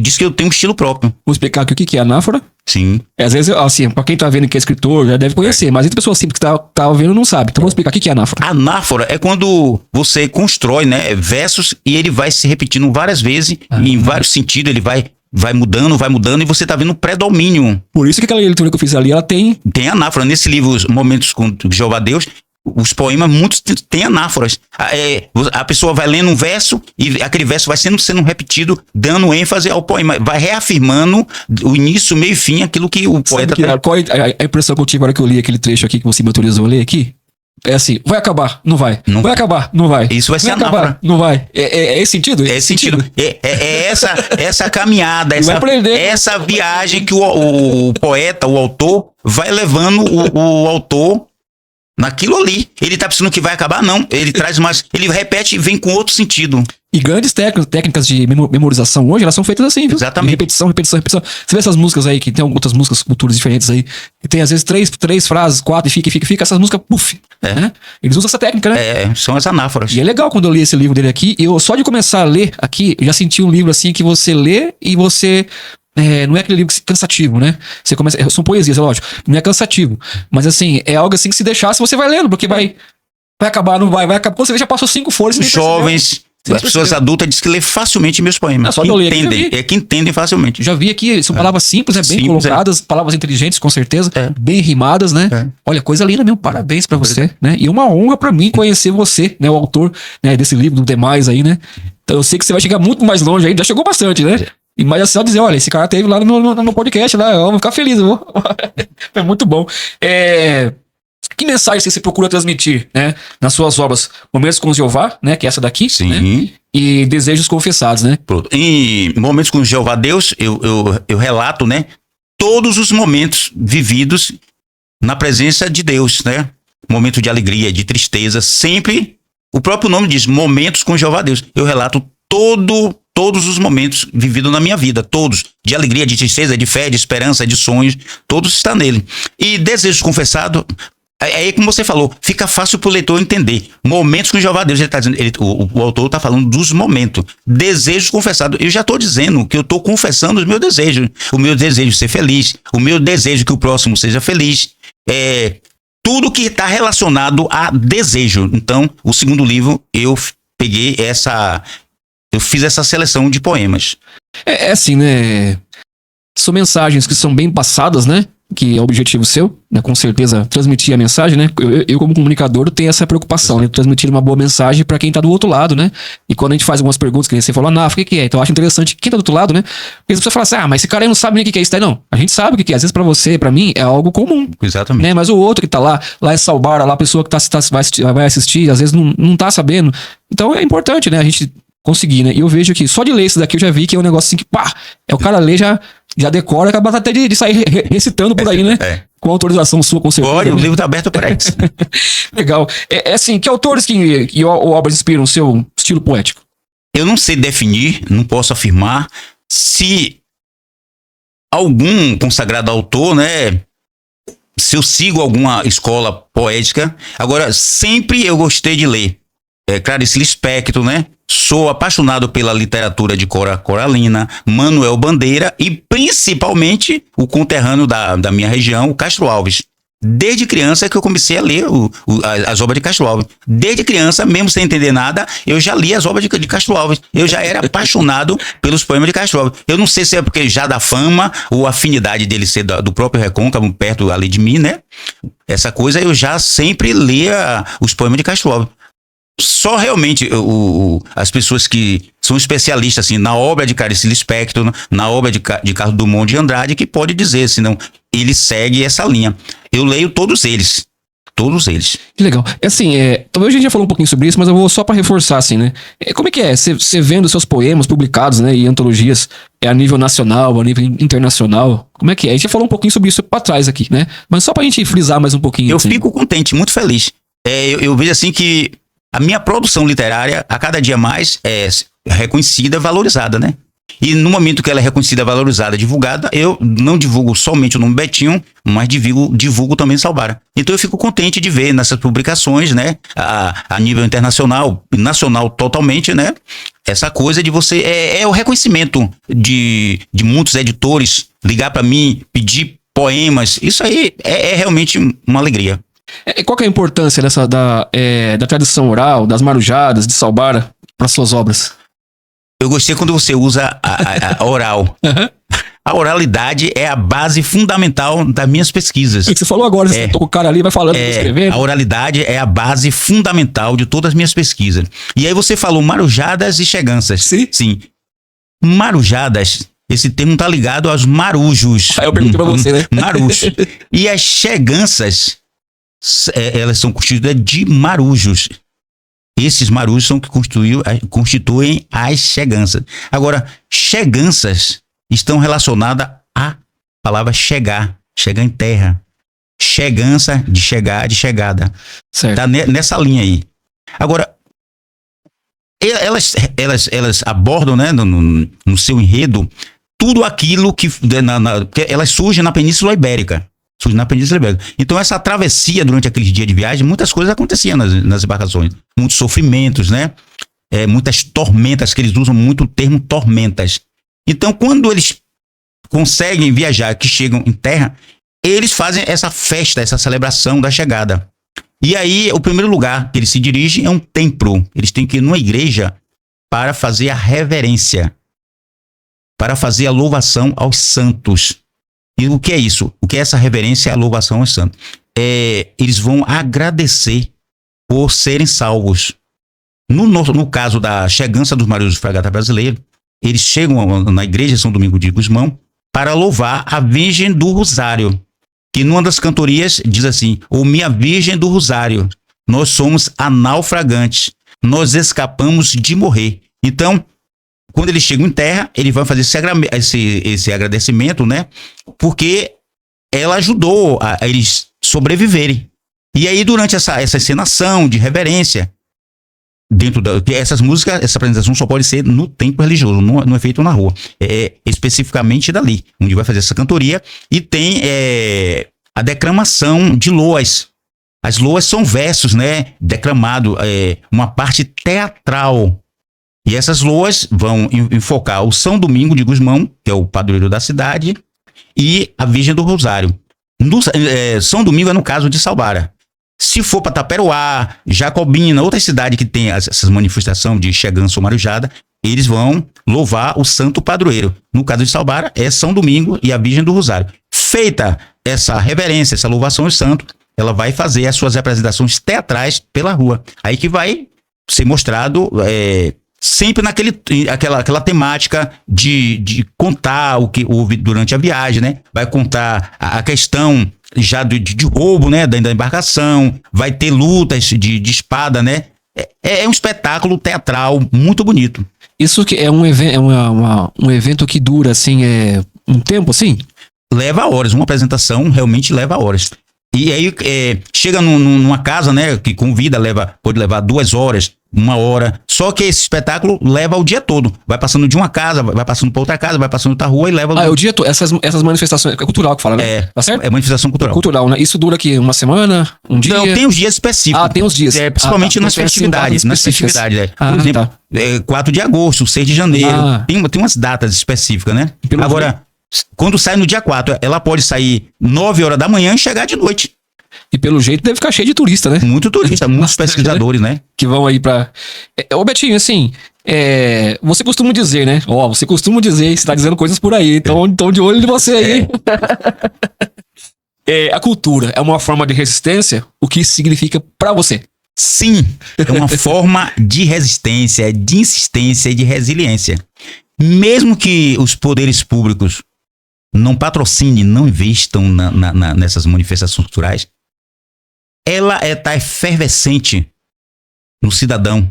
Speaker 3: Diz que eu tenho um estilo próprio.
Speaker 2: Vou explicar aqui o que é anáfora.
Speaker 3: Sim.
Speaker 2: Às vezes, assim, pra quem tá vendo que é escritor, já deve conhecer, mas entre pessoas simples que tá ouvindo não sabe. Então vou explicar o que é anáfora.
Speaker 3: Anáfora é quando você constrói, né, versos e ele vai se repetindo várias vezes, em vários sentidos, ele vai mudando, e você tá vendo um predomínio.
Speaker 2: Por isso que aquela leitura que eu fiz ali, ela tem...
Speaker 3: Tem anáfora. Nesse livro, Momentos com Jeová Deus, os poemas, muitos têm anáforas. A pessoa vai lendo um verso e aquele verso vai sendo repetido, dando ênfase ao poema. Vai reafirmando o início, meio e fim, aquilo que o poeta...
Speaker 2: Qual é a impressão que eu tive na hora que eu li aquele trecho aqui que você me autorizou a ler aqui? É assim, vai acabar, não vai. Vai acabar, não vai.
Speaker 3: Isso vai ser
Speaker 2: acabar, não vai. É esse sentido?
Speaker 3: É esse sentido. É essa caminhada, essa viagem que o poeta, o autor, vai levando o autor naquilo ali. Ele tá pensando que vai acabar? Não. Ele traz mais. Ele repete e vem com outro sentido.
Speaker 2: E grandes técnicas de memorização hoje, elas são feitas assim, viu?
Speaker 3: Exatamente.
Speaker 2: Repetição. Você vê essas músicas aí, que tem outras músicas, culturas diferentes aí, que tem às vezes três frases, 4, e fica, essas músicas, puf. Né? Eles usam essa técnica, né?
Speaker 3: São as anáforas.
Speaker 2: E é legal quando eu li esse livro dele aqui, eu só de começar a ler aqui, eu já senti um livro assim que você lê e você... não é aquele livro cansativo, né? Você começa, são poesias, é lógico. Não é cansativo. Mas assim, é algo assim que se deixasse, você vai lendo, porque vai acabar, não vai acabar. Quando você vê, já passou 5 folhas.
Speaker 3: Os jovens, as pessoas adultas dizem que lê facilmente meus poemas. Que entendem facilmente.
Speaker 2: Já vi aqui, são palavras simples, bem simples, colocadas, palavras inteligentes, com certeza, bem rimadas, né? Olha, coisa linda mesmo, parabéns pra você, né? E uma honra pra mim conhecer você, né? O autor, né, desse livro, do demais aí, né? Então eu sei que você vai chegar muito mais longe ainda, já chegou bastante, né? Mas é só dizer, olha, esse cara teve lá no podcast, lá, eu vou ficar feliz, é muito bom. Que mensagem você procura transmitir, né, nas suas obras? Momentos com Jeová, né, que é essa daqui,
Speaker 3: sim,
Speaker 2: né, e Desejos Confessados, né?
Speaker 3: Em Momentos com Jeová Deus, eu relato, né, todos os momentos vividos na presença de Deus, né? Momento de alegria, de tristeza, sempre, o próprio nome diz, Momentos com Jeová Deus. Eu relato todos os momentos vividos na minha vida, todos, de alegria, de tristeza, de fé, de esperança, de sonhos, todos estão nele. E Desejos Confessados, aí como você falou, fica fácil para o leitor entender. Momentos com Jeová Deus, ele tá dizendo, o autor está falando dos momentos. Desejos confessados, eu já estou dizendo que eu estou confessando os meus desejos. O meu desejo de ser feliz, o meu desejo que o próximo seja feliz. Tudo que está relacionado a desejo. Então, o segundo livro, eu peguei eu fiz essa seleção de poemas.
Speaker 2: É assim, né? São mensagens que são bem passadas, né? Que é o objetivo seu, né? Com certeza transmitir a mensagem, né? Eu como comunicador, tenho essa preocupação, né? Transmitir uma boa mensagem para quem tá do outro lado, né? E quando a gente faz algumas perguntas, que você falou, o que é? Então eu acho interessante quem tá do outro lado, né? Porque as pessoas falam assim, mas esse cara aí não sabe nem o que é isso daí, não. A gente sabe o que é. Às vezes pra você, pra mim, é algo comum.
Speaker 3: Exatamente.
Speaker 2: Né? Mas o outro que tá lá em Salbara, lá a pessoa que vai assistir, às vezes não tá sabendo. Então é importante, né? A gente conseguir, né? E eu vejo que só de ler isso daqui eu já vi que é um negócio assim que, o cara lê, já decora, acaba até de sair recitando por aí, né? Com autorização sua, com certeza.
Speaker 3: Olha, o livro tá aberto para isso.
Speaker 2: Legal. Assim, que autores e obras inspiram o seu estilo poético?
Speaker 3: Eu não sei definir, não posso afirmar se algum consagrado autor, né? Se eu sigo alguma escola poética. Agora, sempre eu gostei de ler Clarice Lispector, né? Sou apaixonado pela literatura de Cora Coralina, Manuel Bandeira e principalmente o conterrâneo da minha região, o Castro Alves. Desde criança que eu comecei a ler as obras de Castro Alves. Desde criança, mesmo sem entender nada, eu já li as obras de Castro Alves. Eu já era apaixonado pelos poemas de Castro Alves. Eu não sei se é porque já da fama ou a afinidade dele ser do próprio Recôncavo, perto ali de mim, né? Essa coisa eu já sempre lia os poemas de Castro Alves. Só realmente as pessoas que são especialistas assim, na obra de Clarice Lispector, na obra de Carlos Drummond de Andrade, que pode dizer, senão ele segue essa linha. Eu leio todos eles. Todos eles.
Speaker 2: Que legal. Assim, talvez a gente já falou um pouquinho sobre isso, mas eu vou só para reforçar, assim, né? Como é que é? Você vendo seus poemas publicados, né, em antologias, a nível nacional, a nível internacional, como é que é? A gente já falou um pouquinho sobre isso para trás aqui, né? Mas só pra gente frisar mais um pouquinho.
Speaker 3: Eu
Speaker 2: assim.
Speaker 3: fico contente, muito feliz. Eu vejo assim que a minha produção literária, a cada dia mais, é reconhecida, valorizada, né? E no momento que ela é reconhecida, valorizada, divulgada, eu não divulgo somente o nome Betinho, mas divulgo também Salbara. Então eu fico contente de ver nessas publicações, né, a nível internacional, nacional totalmente, né, essa coisa de você, é o reconhecimento de muitos editores, ligar para mim, pedir poemas, isso aí é realmente uma alegria.
Speaker 2: Qual que é a importância da tradição oral, das marujadas, de Salbara, para suas obras?
Speaker 3: Eu gostei quando você usa a oral.
Speaker 2: Uhum.
Speaker 3: A oralidade é a base fundamental das minhas pesquisas.
Speaker 2: Você falou agora, você tá com o cara ali, vai falando, escrevendo.
Speaker 3: A oralidade é a base fundamental de todas as minhas pesquisas. E aí você falou marujadas e cheganças. Sim. Marujadas, esse termo tá ligado aos marujos.
Speaker 2: Aí eu perguntei pra você, né?
Speaker 3: Marujos. E as cheganças, elas são constituídas de marujos. Esses marujos são que constituem as cheganças. Agora, cheganças estão relacionadas à palavra chegar em terra. Chegança de chegar, de chegada.
Speaker 2: Certo.
Speaker 3: Tá nessa linha aí. Agora, elas abordam, né, no seu enredo, tudo aquilo que elas surgem na Península Ibérica. Então essa travessia durante aqueles dias de viagem, muitas coisas aconteciam nas embarcações, muitos sofrimentos, né? Muitas tormentas, que eles usam muito o termo tormentas. Então quando eles conseguem viajar, que chegam em terra, eles fazem essa festa, essa celebração da chegada. E aí o primeiro lugar que eles se dirigem é um templo. Eles têm que ir numa igreja para fazer a reverência, para fazer a louvação aos santos. E o que é isso? O que é essa reverência e a louvação aos santos? Eles vão agradecer por serem salvos. No caso da chegança dos Marujos de Fragata Brasileira, eles chegam na igreja de São Domingos de Gusmão para louvar a Virgem do Rosário, que numa das cantorias diz assim: "Ô minha Virgem do Rosário, nós somos naufragantes, nós escapamos de morrer." Então, quando eles chegam em terra, ele vai fazer esse agradecimento, né? Porque ela ajudou a eles sobreviverem. E aí, durante essa encenação de reverência, essas músicas, essa apresentação só pode ser no templo religioso, não é feito na rua. Especificamente dali, onde vai fazer essa cantoria. E tem a declamação de loas. As loas são versos, né? Declamado, uma parte teatral. E essas loas vão enfocar o São Domingo de Gusmão, que é o padroeiro da cidade, e a Virgem do Rosário. São Domingo é no caso de Salbara. Se for para Taperoá, Jacobina, outra cidade que tem essas manifestações de chegança ou marujada, eles vão louvar o santo padroeiro. No caso de Salbara, é São Domingo e a Virgem do Rosário. Feita essa reverência, essa louvação ao santo, ela vai fazer as suas representações teatrais pela rua. Aí que vai ser mostrado... sempre naquela temática de contar o que houve durante a viagem, né? Vai contar a questão já de roubo, né? Da embarcação, vai ter lutas de espada, né? É um espetáculo teatral muito bonito.
Speaker 2: Isso que é um evento que dura, assim, um tempo, assim?
Speaker 3: Leva horas, uma apresentação realmente leva horas. E aí chega numa casa, né, que convida, pode levar 2 horas, 1 hora. Só que esse espetáculo leva o dia todo. Vai passando de uma casa, vai passando pra outra casa, vai passando outra rua e leva...
Speaker 2: É o dia todo. Essas manifestações, é cultural que fala, né? Tá certo?
Speaker 3: É manifestação cultural.
Speaker 2: Cultural, né? Isso dura aqui uma semana, um dia?
Speaker 3: Não, tem os dias específicos.
Speaker 2: Tem os dias.
Speaker 3: Principalmente nas festividades. Nas festividades, Por exemplo, 4 de agosto, 6 de janeiro. Tem umas datas específicas, né? Agora, quando sai no dia 4, ela pode sair 9 horas da manhã e chegar de noite.
Speaker 2: E pelo jeito deve ficar cheio de turista, né?
Speaker 3: Muito turista, muitos pesquisadores, né?
Speaker 2: Que vão aí pra... Ô Betinho, assim, você costuma dizer, né? Você costuma dizer, você tá dizendo coisas por aí, então de olho de você aí. A cultura é uma forma de resistência? O que isso significa pra você?
Speaker 3: Sim, é uma forma de resistência, de insistência e de resiliência. Mesmo que os poderes públicos não patrocinem, não investam nessas manifestações culturais, ela tá efervescente no cidadão.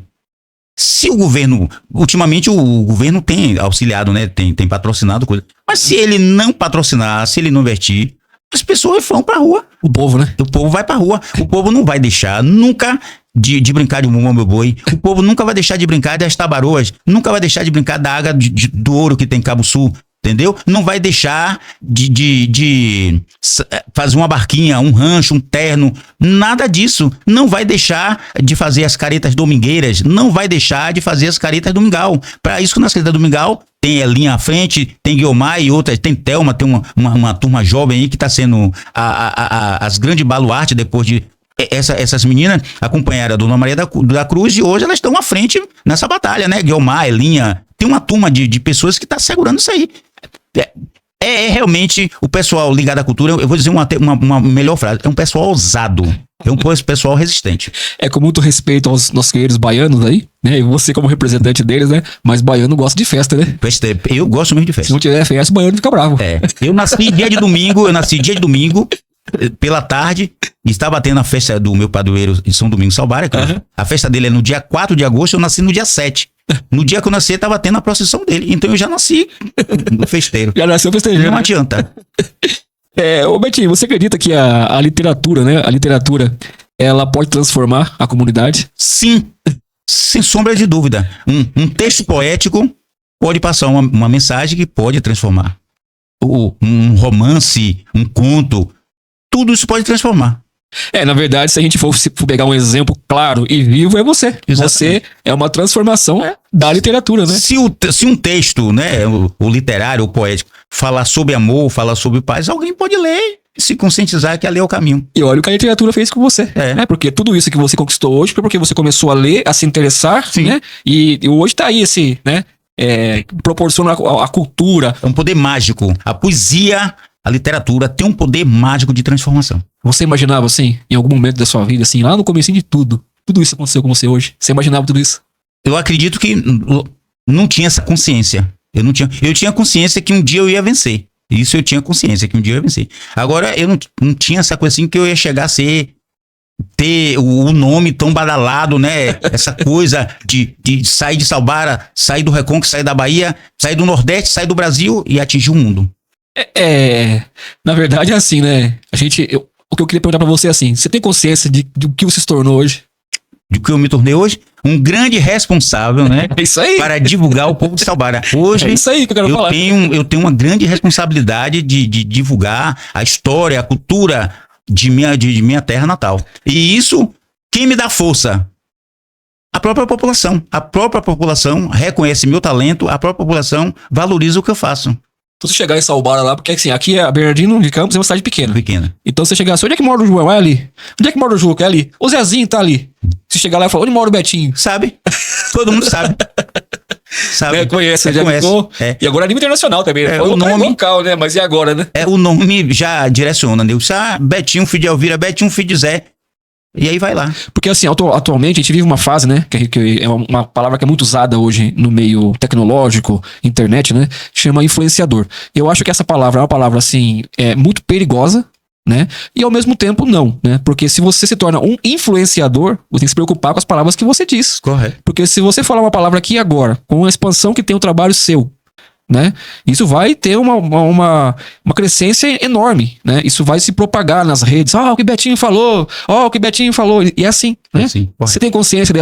Speaker 3: Se o governo, ultimamente o governo tem auxiliado, né? Tem patrocinado coisa. Mas se ele não patrocinar, se ele não investir, as pessoas vão pra rua.
Speaker 2: O povo, né?
Speaker 3: O povo vai pra rua. O povo não vai deixar nunca de brincar de Bumba Meu Boi. O povo nunca vai deixar de brincar das tabaroas. Nunca vai deixar de brincar da água do ouro que tem em Cabo Sul. Entendeu? Não vai deixar de fazer uma barquinha, um rancho, um terno, nada disso. Não vai deixar de fazer as caretas domingueiras, não vai deixar de fazer as caretas domingal. Para isso que nas caretas domingal tem Elinha à frente, tem Guiomar e outras, tem Thelma, tem uma turma jovem aí que está sendo as grandes baluartes depois de... Essas meninas acompanharam a Dona Maria da Cruz e hoje elas estão à frente nessa batalha, né? Guiomar, Elinha, tem uma turma de pessoas que está segurando isso aí. Realmente o pessoal ligado à cultura, eu vou dizer uma melhor frase, é um pessoal ousado, é um pessoal resistente.
Speaker 2: Com muito respeito aos nossos queridos baianos aí, né? E você como representante deles, né? Mas baiano gosta de festa, né?
Speaker 3: Eu gosto mesmo de festa.
Speaker 2: Se não tiver festa, o baiano fica bravo.
Speaker 3: Eu nasci dia de domingo, pela tarde, estava tendo a festa do meu padroeiro de São Domingos Salbara, a festa dele é no dia 4 de agosto, eu nasci no dia 7. No dia que eu nasci, estava tendo a procissão dele. Então eu já nasci no festeiro.
Speaker 2: Já nasceu festeiro.
Speaker 3: Não adianta.
Speaker 2: Ô Betinho, você acredita que a literatura, né? A literatura, ela pode transformar a comunidade?
Speaker 3: Sim, sem sombra de dúvida. Um texto poético pode passar uma mensagem que pode transformar. Um romance, um conto, tudo isso pode transformar.
Speaker 2: Na verdade, se a gente for pegar um exemplo claro e vivo, é você.
Speaker 3: Exatamente.
Speaker 2: Você é uma transformação da literatura, né?
Speaker 3: Se um texto, né, o literário, o poético, falar sobre amor, falar sobre paz, alguém pode ler e se conscientizar que ali é o caminho.
Speaker 2: E olha o que a literatura fez com você. Né? Porque tudo isso que você conquistou hoje foi porque você começou a ler, a se interessar, né? E hoje tá aí esse, né? Proporciona a cultura.
Speaker 3: É um poder mágico. A poesia, a literatura tem um poder mágico de transformação.
Speaker 2: Você imaginava, assim, em algum momento da sua vida, assim, lá no comecinho de tudo isso aconteceu com você hoje? Você imaginava tudo isso?
Speaker 3: Eu acredito que não tinha essa consciência. Eu tinha consciência que um dia eu ia vencer. Isso eu tinha consciência que um dia eu ia vencer. Agora, eu não tinha essa coisa assim que eu ia chegar a ter o nome tão badalado, né? Essa coisa de sair de Salbara, sair do Recôncavo, sair da Bahia, sair do Nordeste, sair do Brasil e atingir o mundo.
Speaker 2: Na verdade é assim, né? O que eu queria perguntar pra você é assim, você tem consciência de que você se tornou hoje?
Speaker 3: De que eu me tornei hoje? Um grande responsável, né?
Speaker 2: É isso aí.
Speaker 3: Para divulgar o povo de Salbara. Hoje,
Speaker 2: é isso aí que eu quero falar.
Speaker 3: Eu tenho uma grande responsabilidade de divulgar a história, a cultura de minha terra natal. E isso, quem me dá força? A própria população. A própria população reconhece meu talento, a própria população valoriza o que eu faço.
Speaker 2: Então você chegar em Salbara lá, porque assim, aqui é Bernardino de Campos, é uma cidade pequena. Então você chegar assim, onde é que mora o João? É ali. Onde é que mora o Juca? É ali. O Zezinho tá ali. Se chegar lá e falar, onde mora o Betinho?
Speaker 3: Sabe? Todo mundo sabe. Sabe?
Speaker 2: Conhece, já ficou. E agora é nível internacional também.
Speaker 3: O nome
Speaker 2: local, né? Mas e agora, né?
Speaker 3: O nome já direciona, né? Betinho, filho de Elvira, Betinho, filho de Zé. E aí vai lá.
Speaker 2: Porque assim, atualmente a gente vive uma fase, né? Que é uma palavra que é muito usada hoje no meio tecnológico, internet, né? Chama influenciador. Eu acho que essa palavra é uma palavra, assim, muito perigosa, né? E ao mesmo tempo não, né? Porque se você se torna um influenciador, você tem que se preocupar com as palavras que você diz.
Speaker 3: Correto.
Speaker 2: Porque se você falar uma palavra aqui agora, com a expansão que tem o trabalho seu, né? Isso vai ter uma crescência enorme, né? Isso vai se propagar nas redes. O que Betinho falou, o que Betinho falou. E é assim, né?
Speaker 3: Sim,
Speaker 2: você tem consciência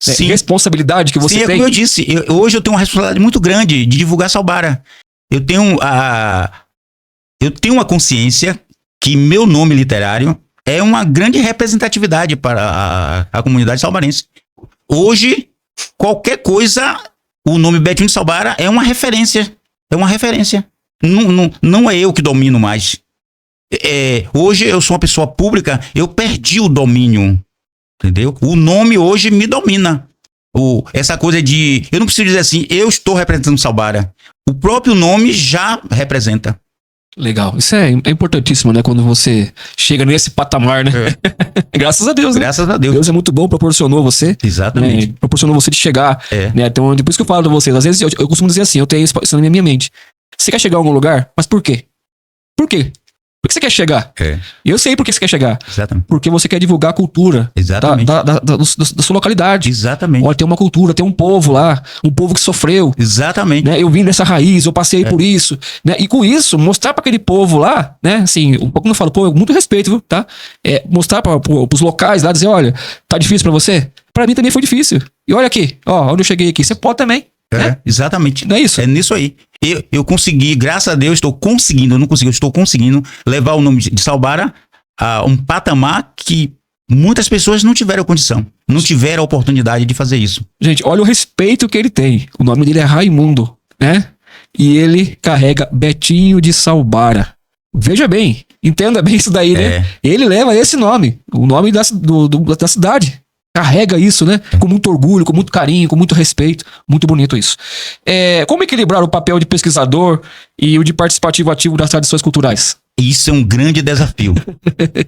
Speaker 3: Sim.
Speaker 2: responsabilidade que você
Speaker 3: Sim, é
Speaker 2: tem.
Speaker 3: como eu disse, hoje eu tenho uma responsabilidade muito grande de divulgar Salbara. Eu tenho uma consciência que meu nome literário é uma grande representatividade para a comunidade salbarense. Hoje, qualquer coisa, o nome Betinho de Salbara é uma referência. É uma referência. Não é eu que domino mais. Hoje eu sou uma pessoa pública, eu perdi o domínio. Entendeu? O nome hoje me domina. Essa coisa de... Eu não preciso dizer assim, eu estou representando Salbara. O próprio nome já representa.
Speaker 2: Legal. Isso é importantíssimo, né? Quando você chega nesse patamar, né? Graças a Deus, né?
Speaker 3: Graças a Deus.
Speaker 2: Deus é muito bom, proporcionou você.
Speaker 3: Exatamente.
Speaker 2: Né? Proporcionou você de chegar.
Speaker 3: É.
Speaker 2: Né? Então, depois que eu falo pra vocês, às vezes eu costumo dizer assim, eu tenho isso na minha mente. Você quer chegar a algum lugar? Mas por quê? Por quê? Por que você quer chegar? Eu sei por que você quer chegar.
Speaker 3: Exatamente.
Speaker 2: Porque você quer divulgar a cultura
Speaker 3: Exatamente.
Speaker 2: da sua localidade.
Speaker 3: Exatamente.
Speaker 2: Olha, tem uma cultura, tem um povo lá, um povo que sofreu.
Speaker 3: Exatamente.
Speaker 2: Né? Eu vim dessa raiz, eu passei por isso. Né? E com isso, mostrar pra aquele povo lá, né? Assim, um pouco não falo, pô, muito respeito, viu? Tá? Mostrar pros locais lá, dizer, olha, tá difícil pra você? Pra mim também foi difícil. E olha aqui, ó, onde eu cheguei aqui. Você pode também. Né?
Speaker 3: Exatamente.
Speaker 2: Não é isso?
Speaker 3: É nisso aí. Eu consegui, graças a Deus, estou conseguindo levar o nome de Salbara a um patamar que muitas pessoas não tiveram condição, não tiveram a oportunidade de fazer isso.
Speaker 2: Gente, olha o respeito que ele tem. O nome dele é Raimundo, né? E ele carrega Betinho de Salbara. Veja bem, entenda bem isso daí, né? Ele leva esse nome, o nome da cidade. Carrega isso, né? Com muito orgulho, com muito carinho, com muito respeito. Muito bonito isso. Como equilibrar o papel de pesquisador e o de participativo ativo das tradições culturais?
Speaker 3: Isso é um grande desafio.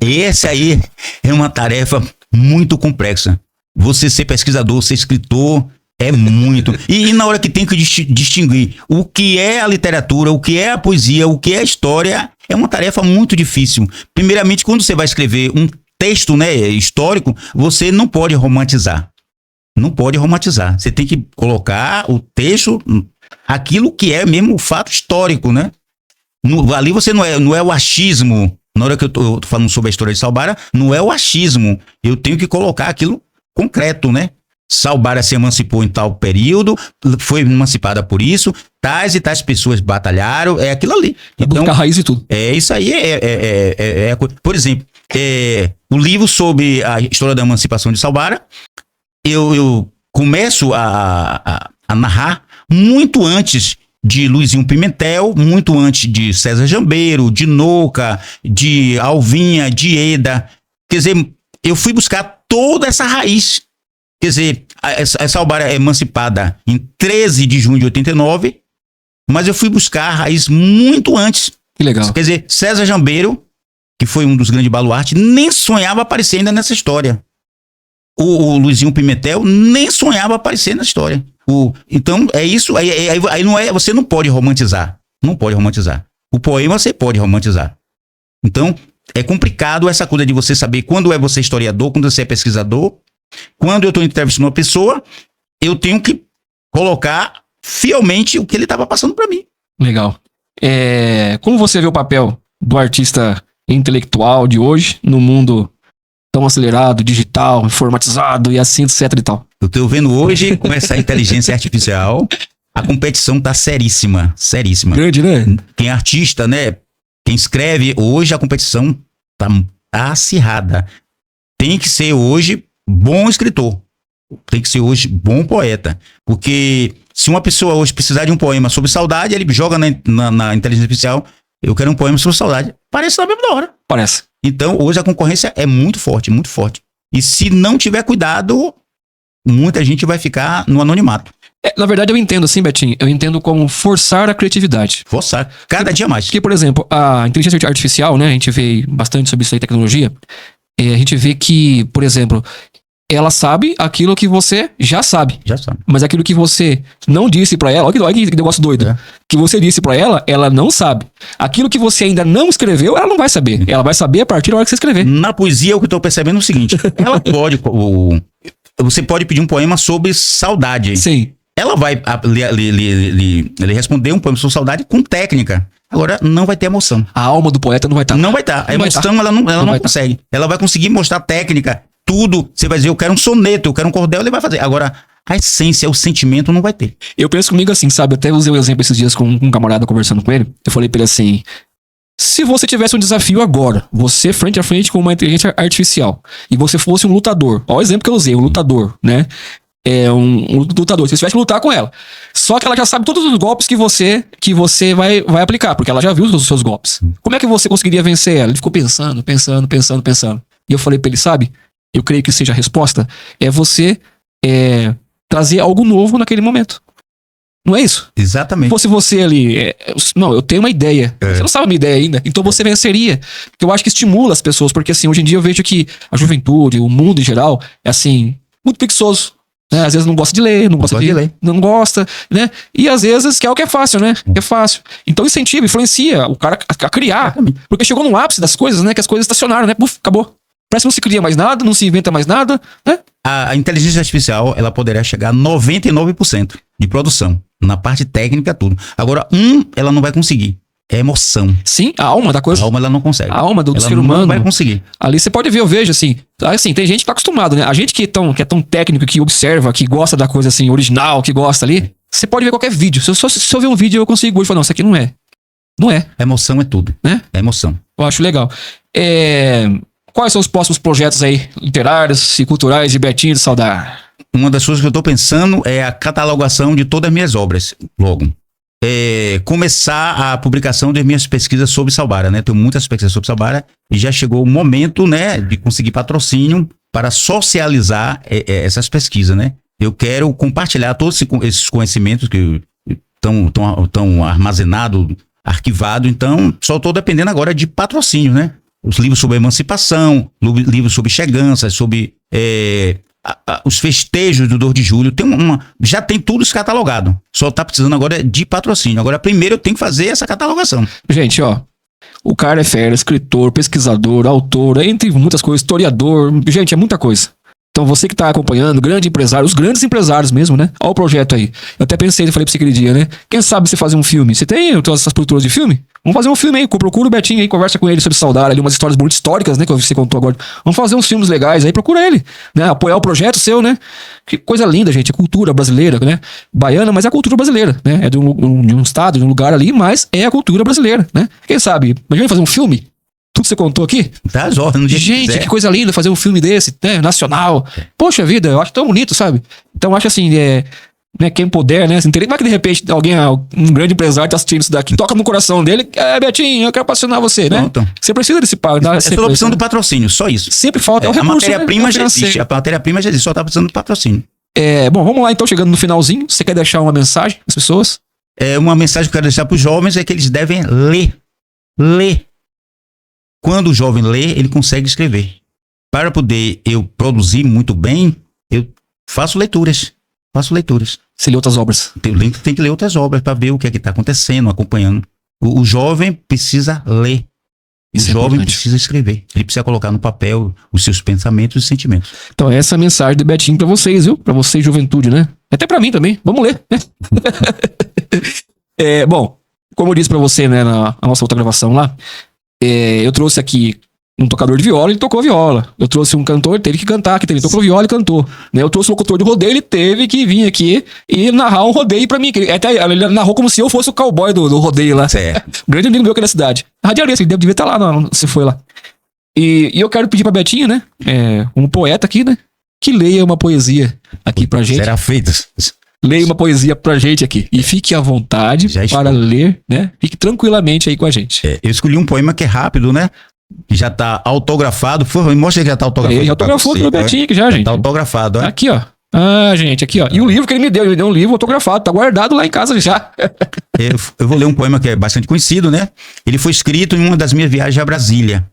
Speaker 3: Esse aí é uma tarefa muito complexa. Você ser pesquisador, ser escritor, é muito. E na hora que tem que distinguir o que é a literatura, o que é a poesia, o que é a história, é uma tarefa muito difícil. Primeiramente, quando você vai escrever um texto, né, histórico, você não pode romantizar. Não pode romantizar. Você tem que colocar o texto, aquilo que é mesmo o fato histórico, né? Ali você não é o achismo. Na hora que eu tô falando sobre a história de Salbara, não é o achismo. Eu tenho que colocar aquilo concreto, né? Salbara se emancipou em tal período, foi emancipada por isso, tais e tais pessoas batalharam, é aquilo ali.
Speaker 2: Então, buscar raiz e tudo.
Speaker 3: Isso aí por exemplo, o livro sobre a história da emancipação de Salbara, eu começo a narrar muito antes de Luizinho Pimentel, muito antes de César Jambeiro, de Nouca, de Alvinha, de Eda. Quer dizer, eu fui buscar toda essa raiz. Quer dizer, a Salbara é emancipada em 13 de junho de 89, mas eu fui buscar a raiz muito antes.
Speaker 2: Que legal.
Speaker 3: Quer dizer, César Jambeiro, que foi um dos grandes baluartes, nem sonhava aparecer ainda nessa história. O Luizinho Pimentel nem sonhava aparecer na história. Então, é isso. Aí não é, você não pode romantizar. Não pode romantizar. O poema você pode romantizar. Então, é complicado essa coisa de você saber quando é você historiador, quando você é pesquisador. Quando eu estou entrevistando uma pessoa, eu tenho que colocar fielmente o que ele estava passando para mim.
Speaker 2: Legal. Como você vê o papel do artista intelectual de hoje no mundo tão acelerado, digital, informatizado e assim, etc e tal?
Speaker 3: Eu estou vendo hoje, com essa inteligência artificial, a competição está seríssima, seríssima.
Speaker 2: Grande, né?
Speaker 3: Quem é artista, né? Quem escreve, hoje a competição está acirrada. Tem que ser hoje bom escritor. Tem que ser hoje bom poeta. Porque se uma pessoa hoje precisar de um poema sobre saudade, ele joga na inteligência artificial, eu quero um poema sobre saudade. Parece na mesma hora.
Speaker 2: Parece.
Speaker 3: Então, hoje a concorrência é muito forte, muito forte. E se não tiver cuidado, muita gente vai ficar no anonimato.
Speaker 2: Na verdade, eu entendo assim, Betinho. Eu entendo como forçar a criatividade.
Speaker 3: Forçar. Cada dia mais.
Speaker 2: Porque, por exemplo, a inteligência artificial, né? A gente vê bastante sobre isso aí, tecnologia. A gente vê que, por exemplo, ela sabe aquilo que você já sabe.
Speaker 3: Já sabe.
Speaker 2: Mas aquilo que você não disse pra ela, olha que negócio doido. Que você disse pra ela, ela não sabe. Aquilo que você ainda não escreveu, ela não vai saber. Ela vai saber a partir da hora que você escrever.
Speaker 3: Na poesia, o que eu tô percebendo é o seguinte. Ela pode... Você pode pedir um poema sobre saudade.
Speaker 2: Sim.
Speaker 3: Ela vai lhe responder um poema sobre saudade com técnica. Agora, não vai ter emoção.
Speaker 2: A alma do poeta não vai estar.
Speaker 3: Não vai estar. A emoção, ela não consegue. Ela vai conseguir mostrar técnica, tudo. Você vai dizer, eu quero um soneto, eu quero um cordel, ele vai fazer. Agora, a essência, o sentimento não vai ter.
Speaker 2: Eu penso comigo assim, sabe? Eu até usei um exemplo esses dias com um camarada conversando com ele. Eu falei pra ele assim: se você tivesse um desafio agora, você frente a frente com uma inteligência artificial, e você fosse um lutador, olha o exemplo que eu usei, um lutador, né? Um lutador, se você tivesse que lutar com ela. Só que ela já sabe todos os golpes que você vai aplicar, porque ela já viu os seus golpes. Como é que você conseguiria vencer ela? Ele ficou pensando. E eu falei pra ele, sabe? Eu creio que seja a resposta. É você trazer algo novo naquele momento. Não é isso?
Speaker 3: Exatamente.
Speaker 2: Se fosse você ali, não, eu tenho uma ideia. Você não sabe a minha ideia ainda. Então você venceria. Porque eu acho que estimula as pessoas. Porque assim, hoje em dia eu vejo que a juventude, o mundo em geral, é assim, muito preguiçoso. Né? Às vezes não gosta de ler, não gosta, né? E às vezes quer o que é fácil, né? Que é fácil. Então incentiva, influencia o cara a criar. Exatamente. Porque chegou no ápice das coisas, né? Que as coisas estacionaram, né? Puf, acabou. Parece que não se cria mais nada, não se inventa mais nada, né?
Speaker 3: A inteligência artificial, ela poderia chegar a 99% de produção. Na parte técnica, tudo. Agora, ela não vai conseguir. É emoção.
Speaker 2: Sim, a alma da coisa.
Speaker 3: A alma ela não consegue.
Speaker 2: A alma do ser
Speaker 3: ela
Speaker 2: humano.
Speaker 3: não vai conseguir.
Speaker 2: Ali você pode ver, eu vejo assim. Assim, tem gente que tá acostumado, né? A gente que é tão técnico, que observa, que gosta da coisa assim, original, que gosta ali. Você pode ver qualquer vídeo. Se eu ver um vídeo, eu consigo hoje falar, não, isso aqui não é. Não é.
Speaker 3: A emoção é tudo.
Speaker 2: Né?
Speaker 3: É emoção.
Speaker 2: Eu acho legal. Quais são os próximos projetos aí, literários e culturais de Betinho de Saudar?
Speaker 3: Uma das coisas que eu tô pensando é a catalogação de todas as minhas obras, logo. Começar a publicação das minhas pesquisas sobre Salbara, né? Tenho muitas pesquisas sobre Salbara e já chegou o momento, né, de conseguir patrocínio para socializar essas pesquisas, né? Eu quero compartilhar todos esses conhecimentos que estão armazenados, arquivados, então só estou dependendo agora de patrocínio, né? Os livros sobre emancipação, livros sobre cheganças, sobre os festejos do 2 de julho, já tem tudo isso catalogado. Só tá precisando agora de patrocínio. Agora, primeiro eu tenho que fazer essa catalogação.
Speaker 2: Gente, ó, o cara é fera, escritor, pesquisador, autor, entre muitas coisas, historiador. Gente, é muita coisa. Então você que tá acompanhando, grande empresário, os grandes empresários mesmo, né? Olha o projeto aí. Eu até pensei, falei pra você aquele dia, né? Quem sabe você fazer um filme? Você tem todas essas produtoras de filme? Vamos fazer um filme aí, procura o Betinho aí, conversa com ele sobre Saudar ali, umas histórias muito históricas, né? Que você contou agora. Vamos fazer uns filmes legais aí, procura ele, né? Apoiar o projeto seu, né? Que coisa linda, gente, a cultura brasileira, né? Baiana, mas é a cultura brasileira, né? É de um estado, de um lugar ali, mas é a cultura brasileira, né? Quem sabe, imagina fazer um filme? Tudo que você contou aqui?
Speaker 3: Tá, no dia
Speaker 2: gente, que coisa linda fazer um filme desse, né? Nacional. Poxa vida, eu acho tão bonito, sabe? Então eu acho assim, né, quem puder, né? Assim, vai que de repente um grande empresário tá assistindo isso daqui, toca no coração dele, Betinho, eu quero patrocinar você, né?
Speaker 3: Pronto.
Speaker 2: Você precisa desse pago.
Speaker 3: É só a opção do patrocínio, só isso.
Speaker 2: Sempre falta
Speaker 3: a matéria-prima já existe, só tá precisando do patrocínio.
Speaker 2: Bom, vamos lá então, chegando no finalzinho, você quer deixar uma mensagem às pessoas?
Speaker 3: Uma mensagem que eu quero deixar pros jovens é que eles devem ler. Ler. Quando o jovem lê, ele consegue escrever. Para poder eu produzir muito bem, eu faço leituras.
Speaker 2: Você lê outras obras.
Speaker 3: Tem que ler outras obras para ver o que é que está acontecendo, acompanhando. O jovem precisa ler.
Speaker 2: Isso
Speaker 3: o jovem precisa escrever. Ele precisa colocar no papel os seus pensamentos e sentimentos.
Speaker 2: Então essa é a mensagem do Betinho para vocês, viu? Para vocês, juventude, né? Até para mim também. Vamos ler. Bom, como eu disse para você, né, na nossa outra gravação lá, eu trouxe aqui um tocador de viola, ele tocou viola. Eu trouxe um cantor, teve que cantar, ele tocou viola e cantou. Né? Eu trouxe um locutor de rodeio, ele teve que vir aqui e narrar um rodeio pra mim. Até ele narrou como se eu fosse o cowboy do rodeio lá. Um grande amigo meu aqui da cidade. Radialista, ele devia estar lá, você foi lá. E eu quero pedir pra Betinho, né? Um poeta aqui, né? Que leia uma poesia aqui pra gente.
Speaker 3: Será feito.
Speaker 2: Leia uma poesia pra gente aqui. E fique à vontade para ler, né? Fique tranquilamente aí com a gente.
Speaker 3: Eu escolhi um poema que é rápido, né? Que já tá autografado. Mostra que já tá autografado.
Speaker 2: Ele autografou pro Betinho aqui já, gente.
Speaker 3: Tá autografado, ó.
Speaker 2: Aqui, ó. Gente, aqui, ó. E o livro que ele me deu um livro autografado. Tá guardado lá em casa já.
Speaker 3: Eu vou ler um poema que é bastante conhecido, né? Ele foi escrito em uma das minhas viagens a Brasília.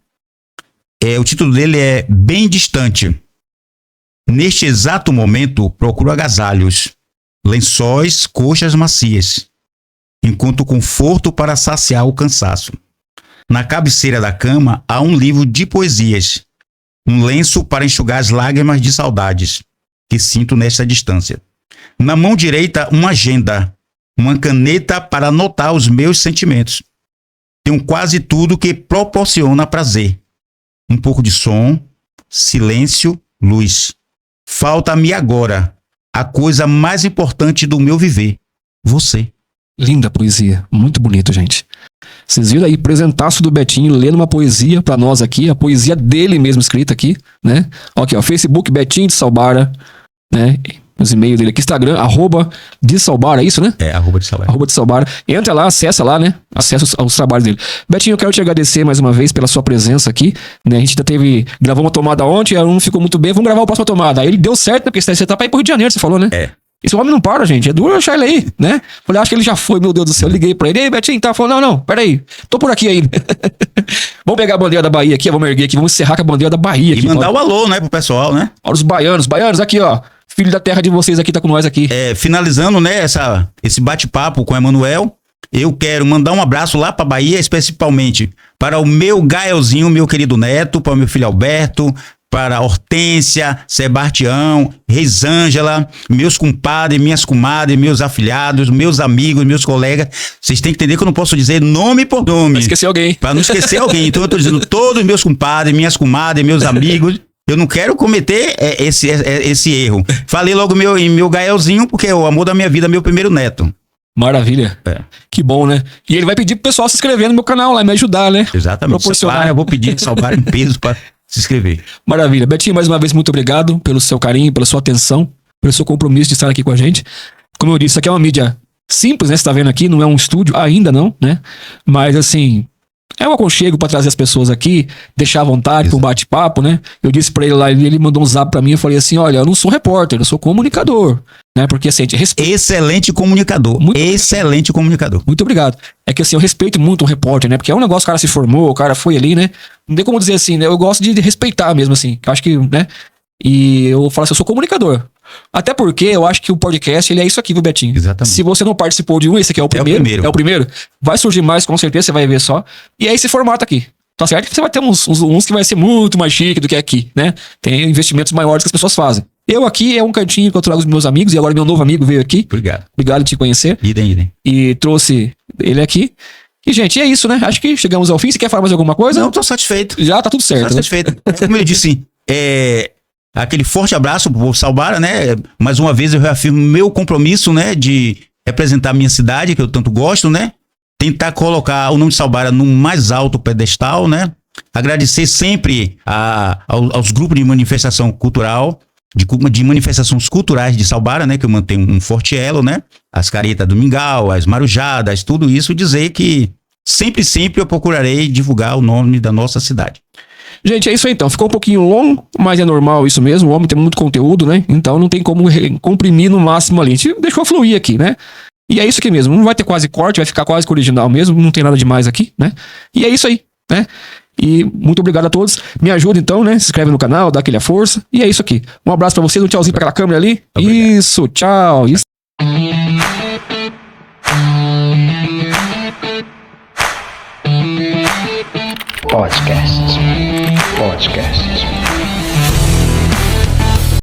Speaker 3: O título dele é Bem Distante. Neste exato momento, procuro agasalhos, lençóis, coxas macias. Encontro conforto para saciar o cansaço. Na cabeceira da cama há um livro de poesias, um lenço para enxugar as lágrimas de saudades que sinto nesta distância. Na mão direita, uma agenda, uma caneta para anotar os meus sentimentos. Tenho quase tudo que proporciona prazer. Um pouco de som, silêncio luz. Falta-me agora a coisa mais importante do meu viver. Você.
Speaker 2: Linda poesia, muito bonito, gente. Vocês viram aí, presentaço do Betinho, lendo uma poesia pra nós aqui, a poesia dele mesmo escrita aqui, né? Aqui, ó, Facebook, Betinho de Salbara, né? Os e-mails dele aqui, Instagram, @de Salbara, é isso, né?
Speaker 3: @de Salbara.
Speaker 2: @de Salbara. Entra lá, acessa lá, né? Acessa os trabalhos dele. Betinho, eu quero te agradecer mais uma vez pela sua presença aqui, né? A gente gravou uma tomada ontem, ela não ficou muito bem, vamos gravar a próxima tomada. Aí ele deu certo, né? Porque você tá pra ir pro Rio de Janeiro, você falou, né? Esse homem não para, gente. É duro achar ele aí, né? Falei, acho que ele já foi, meu Deus do céu. Eu liguei pra ele. Ei, Betinho, tá? Falou, não, peraí. Tô por aqui ainda. Vamos pegar a bandeira da Bahia aqui, vamos erguer aqui, vamos encerrar com a bandeira da Bahia aqui.
Speaker 3: E mandar o alô, né, pro pessoal, né?
Speaker 2: Olha os baianos, aqui, ó. Filho da terra de vocês aqui, tá com nós aqui.
Speaker 3: Finalizando, né, esse bate-papo com o Emanuel, eu quero mandar um abraço lá pra Bahia, especialmente para o meu Gaelzinho, meu querido neto, para o meu filho Alberto, para Hortência, Sebastião, Reisângela, meus compadres, minhas comadres, meus afilhados, meus amigos, meus colegas. Vocês têm que entender que eu não posso dizer nome por nome.
Speaker 2: Pra esquecer alguém.
Speaker 3: Para não esquecer alguém. Então eu tô dizendo todos meus compadres, minhas comadres, meus amigos. Eu não quero cometer esse erro. Falei logo em meu Gaelzinho, porque é o amor da minha vida, meu primeiro neto.
Speaker 2: Maravilha. Que bom, né? E ele vai pedir pro pessoal se inscrever no meu canal lá, me ajudar, né?
Speaker 3: Exatamente.
Speaker 2: Proporcionar.
Speaker 3: Eu vou pedir Salvar em peso para se inscrever.
Speaker 2: Maravilha. Betinho, mais uma vez, muito obrigado pelo seu carinho, pela sua atenção, pelo seu compromisso de estar aqui com a gente. Como eu disse, isso aqui é uma mídia simples, né? Você tá vendo aqui, não é um estúdio ainda, não, né? Mas, assim, é um aconchego para trazer as pessoas aqui, deixar à vontade para um bate-papo, né? Eu disse para ele lá, ele mandou um zap para mim, eu falei assim, olha, eu não sou repórter, eu sou comunicador, né? Porque, assim, a gente respeita...
Speaker 3: Excelente comunicador. Excelente comunicador.
Speaker 2: Muito obrigado. É que, assim, eu respeito muito um repórter, né? Porque é um negócio, o cara se formou, o cara foi ali, né? Não tem como dizer assim, né? Eu gosto de respeitar mesmo, assim. Eu acho que, né? E eu falo assim, eu sou comunicador. Até porque eu acho que o podcast, ele é isso aqui, viu, Betinho?
Speaker 3: Exatamente.
Speaker 2: Se você não participou de um, esse aqui é o primeiro. É o primeiro. Vai surgir mais, com certeza, você vai ver só. E é esse formato aqui. Tá certo? Você vai ter uns que vai ser muito mais chique do que aqui, né? Tem investimentos maiores que as pessoas fazem. Eu aqui é um cantinho que eu trago os meus amigos, e agora meu novo amigo veio aqui. Obrigado de te conhecer.
Speaker 3: Idem.
Speaker 2: E trouxe ele aqui. E, gente, é isso, né? Acho que chegamos ao fim. Você quer falar mais alguma coisa?
Speaker 3: Não, tô satisfeito.
Speaker 2: Já tá tudo certo.
Speaker 3: Tô satisfeito. Como eu disse, aquele forte abraço pro Salbara, né? Mais uma vez eu reafirmo meu compromisso, né? De representar a minha cidade, que eu tanto gosto, né? Tentar colocar o nome de Salbara no mais alto pedestal, né? Agradecer sempre aos grupos de manifestação cultural, de manifestações culturais de Salbara, né? Que eu mantenho um forte elo, né? As caretas do Mingau, as marujadas, tudo isso, dizer que sempre eu procurarei divulgar o nome da nossa cidade.
Speaker 2: Gente, é isso aí então. Ficou um pouquinho longo, mas é normal isso mesmo. O homem tem muito conteúdo, né? Então não tem como comprimir no máximo ali. A gente deixou fluir aqui, né? E é isso aqui mesmo. Não vai ter quase corte, vai ficar quase que original mesmo. Não tem nada demais aqui, né? E é isso aí, né? E muito obrigado a todos. Me ajuda então, né? Se inscreve no canal, dá aquela força. E é isso aqui. Um abraço pra vocês, um tchauzinho pra aquela câmera ali. Obrigado. Isso, tchau. Isso.
Speaker 1: Podcasts.